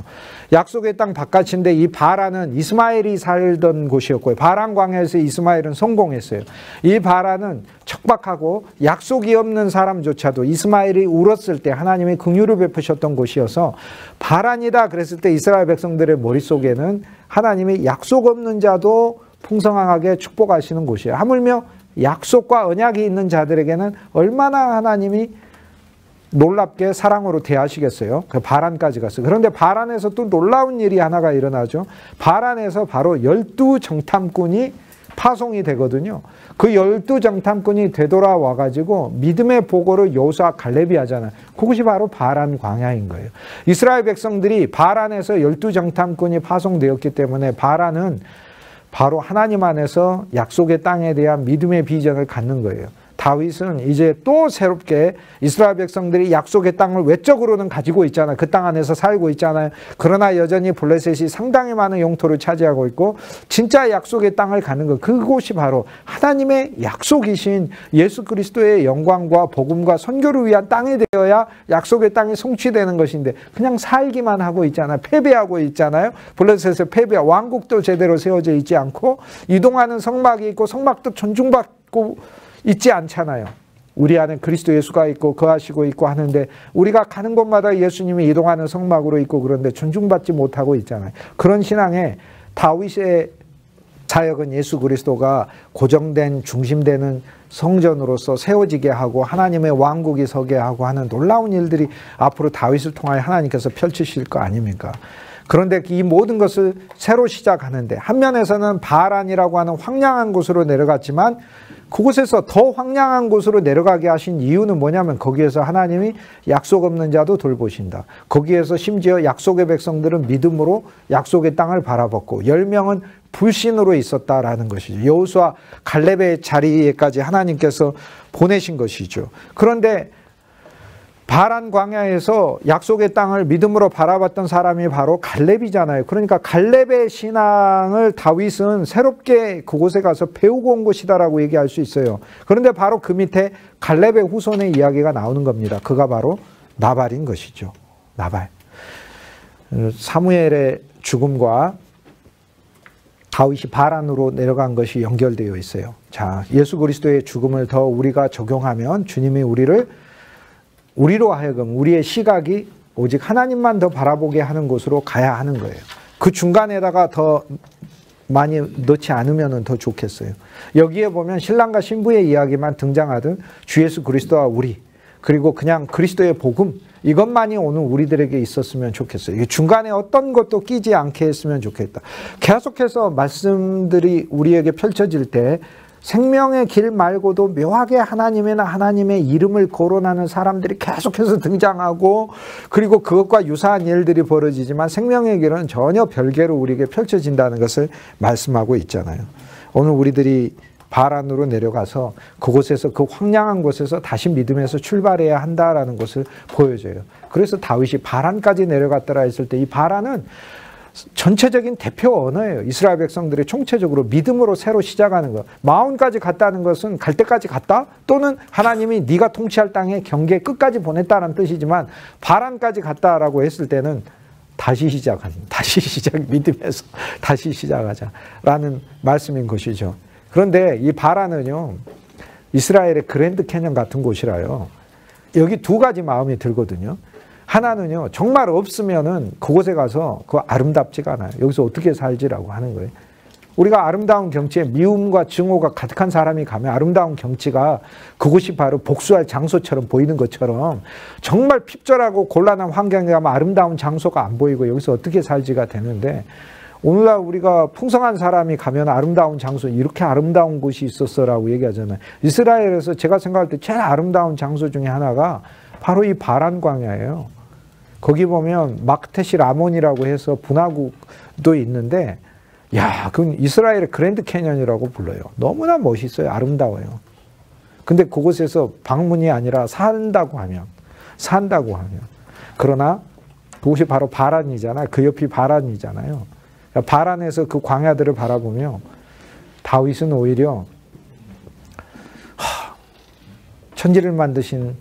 약속의 땅 바깥인데 이 바란은 이스마엘이 살던 곳이었고요. 바란 광야에서 이스마엘은 성공했어요. 이 바란은 척박하고 약속이 없는 사람조차도 이스마엘이 울었을 때 하나님이 긍휼을 베푸셨던 곳이어서 바란이다 그랬을 때 이스라엘 백성들의 머릿속에는 하나님이 약속 없는 자도 풍성하게 축복하시는 곳이에요. 하물며 약속과 언약이 있는 자들에게는 얼마나 하나님이 놀랍게 사랑으로 대하시겠어요. 그 바란까지 갔어요. 그런데 바란에서 또 놀라운 일이 하나가 일어나죠. 바란에서 바로 12정탐꾼이 파송이 되거든요. 그 12정탐꾼이 되돌아와 가지고 믿음의 보고를 여호수아 갈렙이 하잖아요. 그것이 바로 바란 광야인 거예요. 이스라엘 백성들이 바란에서 12정탐꾼이 파송되었기 때문에 바란은 바로 하나님 안에서 약속의 땅에 대한 믿음의 비전을 갖는 거예요. 다윗은 이제 또 새롭게 이스라엘 백성들이 약속의 땅을 외적으로는 가지고 있잖아요. 그 땅 안에서 살고 있잖아요. 그러나 여전히 블레셋이 상당히 많은 영토를 차지하고 있고 진짜 약속의 땅을 가는 것, 그곳이 바로 하나님의 약속이신 예수 그리스도의 영광과 복음과 선교를 위한 땅이 되어야 약속의 땅이 성취되는 것인데 그냥 살기만 하고 있잖아요. 패배하고 있잖아요. 블레셋의 패배, 왕국도 제대로 세워져 있지 않고 이동하는 성막이 있고 성막도 존중받고 있지 않잖아요. 우리 안에 그리스도 예수가 있고 거하시고 있고 하는데 우리가 가는 곳마다 예수님이 이동하는 성막으로 있고 그런데 존중받지 못하고 있잖아요. 그런 신앙에 다윗의 사역은 예수 그리스도가 고정된 중심되는 성전으로서 세워지게 하고 하나님의 왕국이 서게 하고 하는 놀라운 일들이 앞으로 다윗을 통하여 하나님께서 펼치실 거 아닙니까? 그런데 이 모든 것을 새로 시작하는데 한 면에서는 바란이라고 하는 황량한 곳으로 내려갔지만 그곳에서 더 황량한 곳으로 내려가게 하신 이유는 뭐냐면 거기에서 하나님이 약속 없는 자도 돌보신다. 거기에서 심지어 약속의 백성들은 믿음으로 약속의 땅을 바라봤고 10명은 불신으로 있었다라는 것이죠. 여호수아 갈렙의 자리에까지 하나님께서 보내신 것이죠. 그런데 바란 광야에서 약속의 땅을 믿음으로 바라봤던 사람이 바로 갈렙이잖아요. 그러니까 갈렙의 신앙을 다윗은 새롭게 그곳에 가서 배우고 온 것이다라고 얘기할 수 있어요. 그런데 바로 그 밑에 갈렙의 후손의 이야기가 나오는 겁니다. 그가 바로 나발인 것이죠. 나발. 사무엘의 죽음과 다윗이 바란으로 내려간 것이 연결되어 있어요. 자, 예수 그리스도의 죽음을 더 우리가 적용하면 주님이 우리로 하여금 우리의 시각이 오직 하나님만 더 바라보게 하는 곳으로 가야 하는 거예요. 그 중간에다가 더 많이 넣지 않으면 더 좋겠어요. 여기에 보면 신랑과 신부의 이야기만 등장하듯 주 예수 그리스도와 우리 그리고 그냥 그리스도의 복음 이것만이 오늘 우리들에게 있었으면 좋겠어요. 중간에 어떤 것도 끼지 않게 했으면 좋겠다. 계속해서 말씀들이 우리에게 펼쳐질 때 생명의 길 말고도 묘하게 하나님이나 하나님의 이름을 거론하는 사람들이 계속해서 등장하고 그리고 그것과 유사한 일들이 벌어지지만 생명의 길은 전혀 별개로 우리에게 펼쳐진다는 것을 말씀하고 있잖아요. 오늘 우리들이 바란으로 내려가서 그곳에서 그 황량한 곳에서 다시 믿음에서 출발해야 한다라는 것을 보여줘요. 그래서 다윗이 바란까지 내려갔더라 했을 때 이 바란은 전체적인 대표 언어예요. 이스라엘 백성들이 총체적으로 믿음으로 새로 시작하는 것. 마온까지 갔다는 것은 갈 때까지 갔다 또는 하나님이 네가 통치할 땅에 경계 끝까지 보냈다는 뜻이지만 바란까지 갔다라고 했을 때는 다시 시작, 믿음에서 다시 시작하자라는 말씀인 것이죠. 그런데 이 바란은요, 이스라엘의 그랜드 캐년 같은 곳이라요. 여기 두 가지 마음이 들거든요. 하나는요, 정말 없으면은 그곳에 가서 그거 아름답지가 않아요. 여기서 어떻게 살지라고 하는 거예요. 우리가 아름다운 경치에 미움과 증오가 가득한 사람이 가면 아름다운 경치가 그곳이 바로 복수할 장소처럼 보이는 것처럼 정말 핍절하고 곤란한 환경에 가면 아름다운 장소가 안 보이고 여기서 어떻게 살지가 되는데 오늘날 우리가 풍성한 사람이 가면 아름다운 장소, 이렇게 아름다운 곳이 있었어라고 얘기하잖아요. 이스라엘에서 제가 생각할 때 제일 아름다운 장소 중에 하나가 바로 이 바란 광야예요. 거기 보면 마크테시 라몬이라고 해서 분화구도 있는데 야, 그건 이스라엘의 그랜드 캐년이라고 불러요. 너무나 멋있어요. 아름다워요. 근데 그곳에서 방문이 아니라 산다고 하면 그러나 그곳이 바로 바란이잖아요. 그 옆이 바란이잖아요. 바란에서 그 광야들을 바라보며 다윗은 오히려 천지를 만드신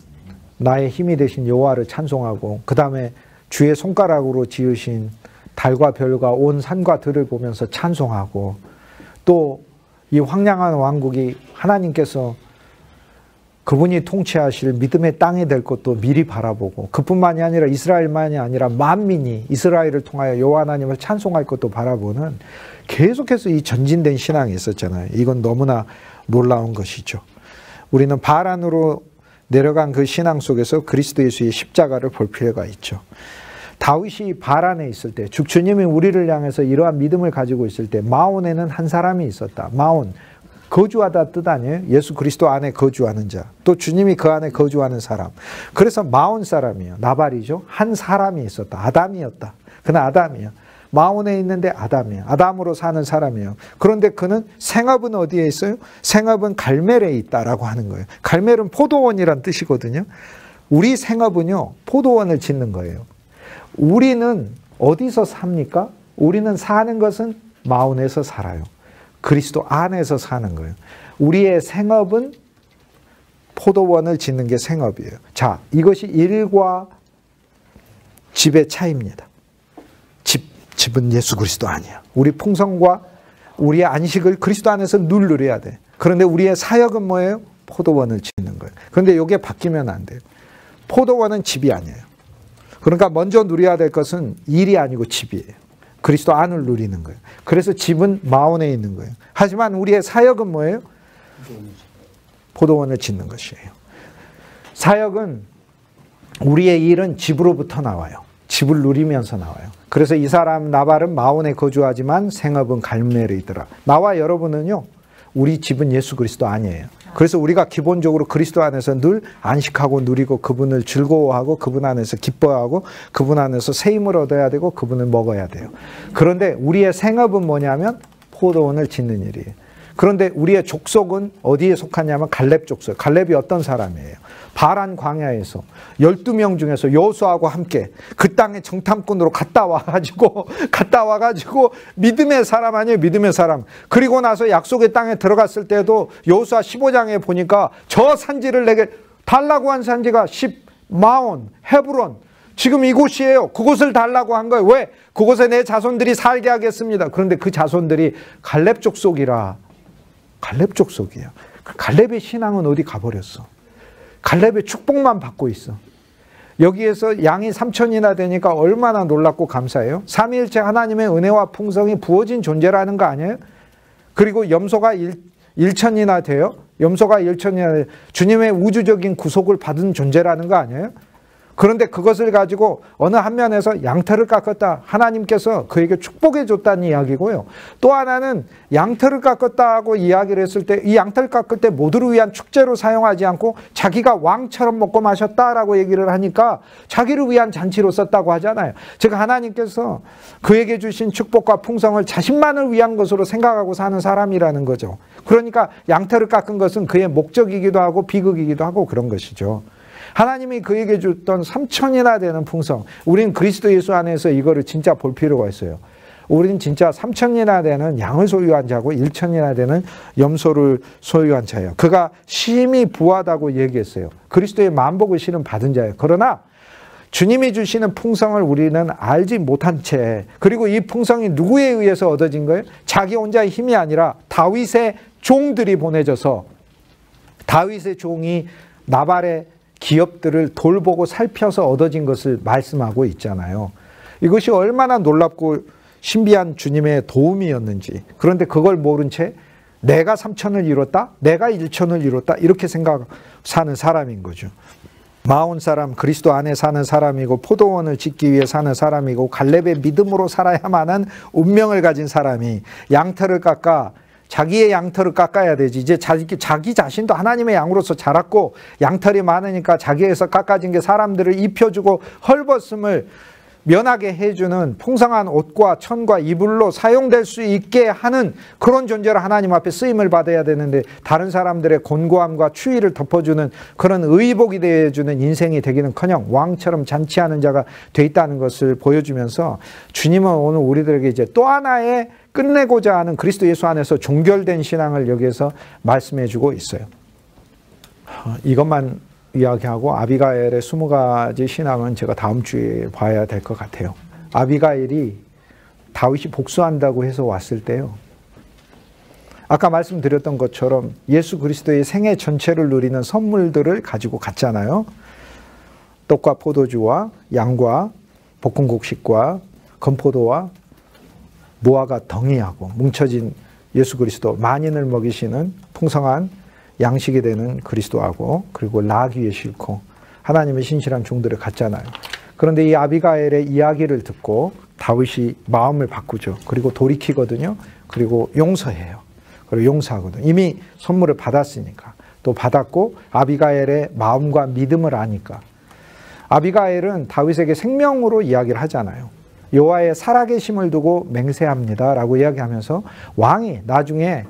나의 힘이 되신 여호와를 찬송하고, 그 다음에 주의 손가락으로 지으신 달과 별과 온 산과 들을 보면서 찬송하고, 또 이 황량한 왕국이 하나님께서 그분이 통치하실 믿음의 땅이 될 것도 미리 바라보고, 그뿐만이 아니라 이스라엘만이 아니라 만민이 이스라엘을 통하여 여호와 하나님을 찬송할 것도 바라보는 계속해서 이 전진된 신앙이 있었잖아요. 이건 너무나 놀라운 것이죠. 우리는 바란으로 내려간 그 신앙 속에서 그리스도 예수의 십자가를 볼 필요가 있죠. 다윗이 바란에 있을 때, 주님이 우리를 향해서 이러한 믿음을 가지고 있을 때 마온에는 한 사람이 있었다. 마온, 거주하다 뜻 아니에요? 예수 그리스도 안에 거주하는 자, 또 주님이 그 안에 거주하는 사람. 그래서 마온 사람이에요. 나발이죠. 한 사람이 있었다. 아담이었다. 그는 아담이에요. 마온에 있는데 아담이에요. 아담으로 사는 사람이에요. 그런데 그는 생업은 어디에 있어요? 생업은 갈멜에 있다라고 하는 거예요. 갈멜은 포도원이란 뜻이거든요. 우리 생업은요, 포도원을 짓는 거예요. 우리는 어디서 삽니까? 우리는 사는 것은 마온에서 살아요. 그리스도 안에서 사는 거예요. 우리의 생업은 포도원을 짓는 게 생업이에요. 자, 이것이 일과 집의 차이입니다. 집은 예수 그리스도 아니야. 우리 풍성과 우리의 안식을 그리스도 안에서 늘 누려야 돼. 그런데 우리의 사역은 뭐예요? 포도원을 짓는 거예요. 그런데 이게 바뀌면 안 돼요. 포도원은 집이 아니에요. 그러니까 먼저 누려야 될 것은 일이 아니고 집이에요. 그리스도 안을 누리는 거예요. 그래서 집은 마온에 있는 거예요. 하지만 우리의 사역은 뭐예요? 포도원을 짓는 것이에요. 사역은, 우리의 일은 집으로부터 나와요. 집을 누리면서 나와요. 그래서 이 사람 나발은 마온에 거주하지만 생업은 갈멜에 있더라. 나와 여러분은요, 우리 집은 예수 그리스도 아니에요. 그래서 우리가 기본적으로 그리스도 안에서 늘 안식하고 누리고, 그분을 즐거워하고, 그분 안에서 기뻐하고, 그분 안에서 새 힘을 얻어야 되고, 그분을 먹어야 돼요. 그런데 우리의 생업은 뭐냐면 포도원을 짓는 일이에요. 그런데 우리의 족속은 어디에 속하냐면 갈렙 족속. 갈렙이 어떤 사람이에요? 바란 광야에서 12명 중에서 여호수아하고 함께 그 땅에 정탐꾼으로 갔다 와가지고 믿음의 사람 아니에요? 믿음의 사람. 그리고 나서 약속의 땅에 들어갔을 때도 여호수아 15장에 보니까 저 산지를 내게 달라고 한 산지가 마온, 헤브론, 지금 이곳이에요. 그곳을 달라고 한 거예요. 왜? 그곳에 내 자손들이 살게 하겠습니다. 그런데 그 자손들이 갈렙 족속이라. 갈렙 족속이야. 갈렙의 신앙은 어디 가버렸어? 갈렙의 축복만 받고 있어. 여기에서 양이 3천이나 되니까 얼마나 놀랍고 감사해요. 삼위일체 하나님의 은혜와 풍성이 부어진 존재라는 거 아니에요? 그리고 염소가 1천이나 돼요. 염소가 1천이나 돼요. 주님의 우주적인 구속을 받은 존재라는 거 아니에요? 그런데 그것을 가지고 어느 한 면에서 양털을 깎았다. 하나님께서 그에게 축복해 줬다는 이야기고요. 또 하나는 양털을 깎았다고 이야기를 했을 때, 이 양털 깎을 때 모두를 위한 축제로 사용하지 않고 자기가 왕처럼 먹고 마셨다라고 얘기를 하니까 자기를 위한 잔치로 썼다고 하잖아요. 즉 하나님께서 그에게 주신 축복과 풍성을 자신만을 위한 것으로 생각하고 사는 사람이라는 거죠. 그러니까 양털을 깎은 것은 그의 목적이기도 하고 비극이기도 하고 그런 것이죠. 하나님이 그에게 줬던 3천이나 되는 풍성, 우린 그리스도 예수 안에서 이거를 진짜 볼 필요가 있어요. 우린 진짜 3천이나 되는 양을 소유한 자고 1천이나 되는 염소를 소유한 자예요. 그가 심히 부하다고 얘기했어요. 그리스도의 만복을 실은 받은 자예요. 그러나 주님이 주시는 풍성을 우리는 알지 못한 채, 그리고 이 풍성이 누구에 의해서 얻어진 거예요? 자기 혼자의 힘이 아니라 다윗의 종들이 보내져서, 다윗의 종이 나발의 기업들을 돌보고 살펴서 얻어진 것을 말씀하고 있잖아요. 이것이 얼마나 놀랍고 신비한 주님의 도움이었는지. 그런데 그걸 모른 채 내가 3천을 이뤘다? 내가 1천을 이뤘다? 이렇게 사는 사람인 거죠. 마온 사람, 그리스도 안에 사는 사람이고, 포도원을 짓기 위해 사는 사람이고, 갈렙의 믿음으로 살아야만 한 운명을 가진 사람이 양털을 깎아, 자기의 양털을 깎아야 되지. 이제 자기 자신도 하나님의 양으로서 자랐고, 양털이 많으니까 자기에서 깎아진 게 사람들을 입혀주고 헐벗음을 면하게 해주는 풍성한 옷과 천과 이불로 사용될 수 있게 하는 그런 존재로 하나님 앞에 쓰임을 받아야 되는데, 다른 사람들의 곤고함과 추위를 덮어주는 그런 의복이 되어주는 인생이 되기는커녕 왕처럼 잔치하는 자가 돼 있다는 것을 보여주면서, 주님은 오늘 우리들에게 이제 또 하나의 끝내고자 하는 그리스도 예수 안에서 종결된 신앙을 여기에서 말씀해 주고 있어요. 이것만 이야기하고 아비가일의 20가지 신앙은 제가 다음 주에 봐야 될 것 같아요. 아비가일이 다윗이 복수한다고 해서 왔을 때요. 아까 말씀드렸던 것처럼 예수 그리스도의 생애 전체를 누리는 선물들을 가지고 갔잖아요. 떡과 포도주와 양과 볶은 곡식과 건포도와 무화과 덩이하고 뭉쳐진 예수 그리스도, 만인을 먹이시는 풍성한 양식이 되는 그리스도하고 그리고 나귀에 싣고 하나님의 신실한 종들을 갔잖아요. 그런데 이 아비가일의 이야기를 듣고 다윗이 마음을 바꾸죠. 그리고 돌이키거든요. 그리고 용서해요. 그리고 용서하거든요. 이미 선물을 받았으니까. 또 받았고 아비가일의 마음과 믿음을 아니까. 아비가일은 다윗에게 생명으로 이야기를 하잖아요. 여호와의 살아계심을 두고 맹세합니다 라고 이야기하면서 왕이 나중에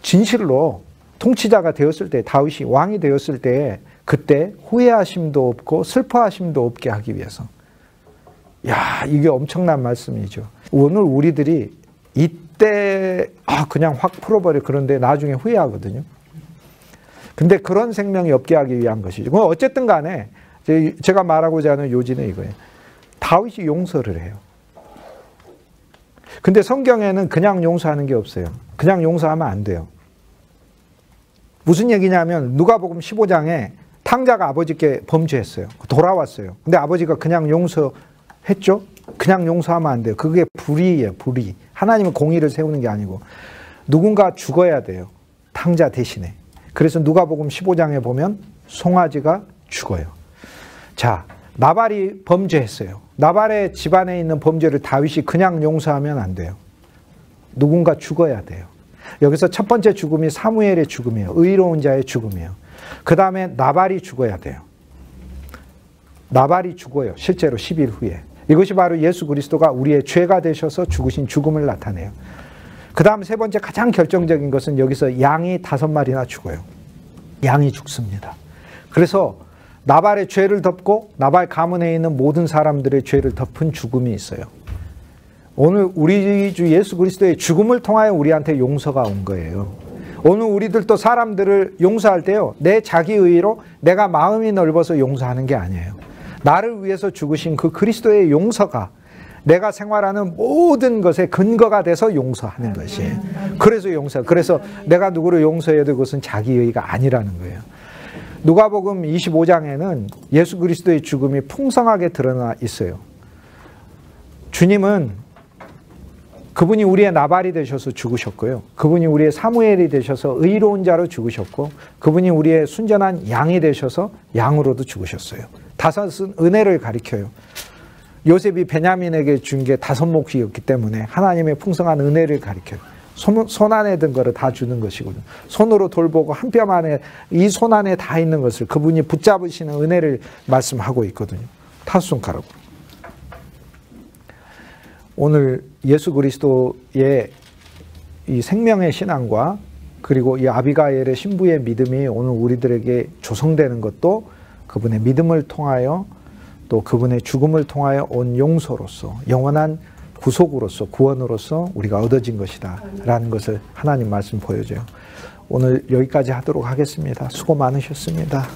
진실로 통치자가 되었을 때, 다윗이 왕이 되었을 때 그때 후회하심도 없고 슬퍼하심도 없게 하기 위해서. 야, 이게 엄청난 말씀이죠. 오늘 우리들이 이때 그냥 확 풀어버려. 그런데 나중에 후회하거든요. 근데 그런 생명이 없게 하기 위한 것이죠. 어쨌든 간에 제가 말하고자 하는 요지는 이거예요. 다윗이 용서를 해요. 근데 성경에는 그냥 용서하는 게 없어요. 그냥 용서하면 안 돼요. 무슨 얘기냐면 누가복음 15장에 탕자가 아버지께 범죄했어요. 돌아왔어요. 근데 아버지가 그냥 용서했죠? 그냥 용서하면 안 돼요. 그게 불의예요. 불의. 하나님은 공의를 세우는 게 아니고 누군가 죽어야 돼요. 탕자 대신에. 그래서 누가복음 15장에 보면 송아지가 죽어요. 자, 나발이 범죄했어요. 나발의 집안에 있는 범죄를 다윗이 그냥 용서하면 안 돼요. 누군가 죽어야 돼요. 여기서 첫 번째 죽음이 사무엘의 죽음이에요. 의로운 자의 죽음이에요. 그 다음에 나발이 죽어야 돼요. 나발이 죽어요. 실제로 10일 후에. 이것이 바로 예수 그리스도가 우리의 죄가 되셔서 죽으신 죽음을 나타내요. 그 다음 세 번째 가장 결정적인 것은 여기서 양이 5마리나 죽어요. 양이 죽습니다. 그래서 나발의 죄를 덮고 나발 가문에 있는 모든 사람들의 죄를 덮은 죽음이 있어요. 오늘 우리 주 예수 그리스도의 죽음을 통하여 우리한테 용서가 온 거예요. 오늘 우리들도 사람들을 용서할 때요, 내 자기 의로 내가 마음이 넓어서 용서하는 게 아니에요. 나를 위해서 죽으신 그 그리스도의 용서가 내가 생활하는 모든 것의 근거가 돼서 용서하는 것이에요. 그래서 용서. 그래서 내가 누구를 용서해야 될 것은 자기의가 아니라는 거예요. 누가복음 25장에는 예수 그리스도의 죽음이 풍성하게 드러나 있어요. 주님은 그분이 우리의 나발이 되셔서 죽으셨고요. 그분이 우리의 사무엘이 되셔서 의로운 자로 죽으셨고, 그분이 우리의 순전한 양이 되셔서 양으로도 죽으셨어요. 5은 은혜를 가리켜요. 요셉이 베냐민에게 준 게 5몫이었기 때문에 하나님의 풍성한 은혜를 가리켜요. 손 안에 든 거를 다 주는 것이거든요. 손으로 돌보고 한 뼘 안에, 이 손 안에 다 있는 것을 그분이 붙잡으시는 은혜를 말씀하고 있거든요. 5손가락으로. 오늘 예수 그리스도의 이 생명의 신앙과 그리고 이 아비가일의 신부의 믿음이 오늘 우리들에게 조성되는 것도 그분의 믿음을 통하여 또 그분의 죽음을 통하여 온 용서로서, 영원한 구속으로서, 구원으로서 우리가 얻어진 것이다 라는 것을 하나님 말씀 보여줘요. 오늘 여기까지 하도록 하겠습니다. 수고 많으셨습니다.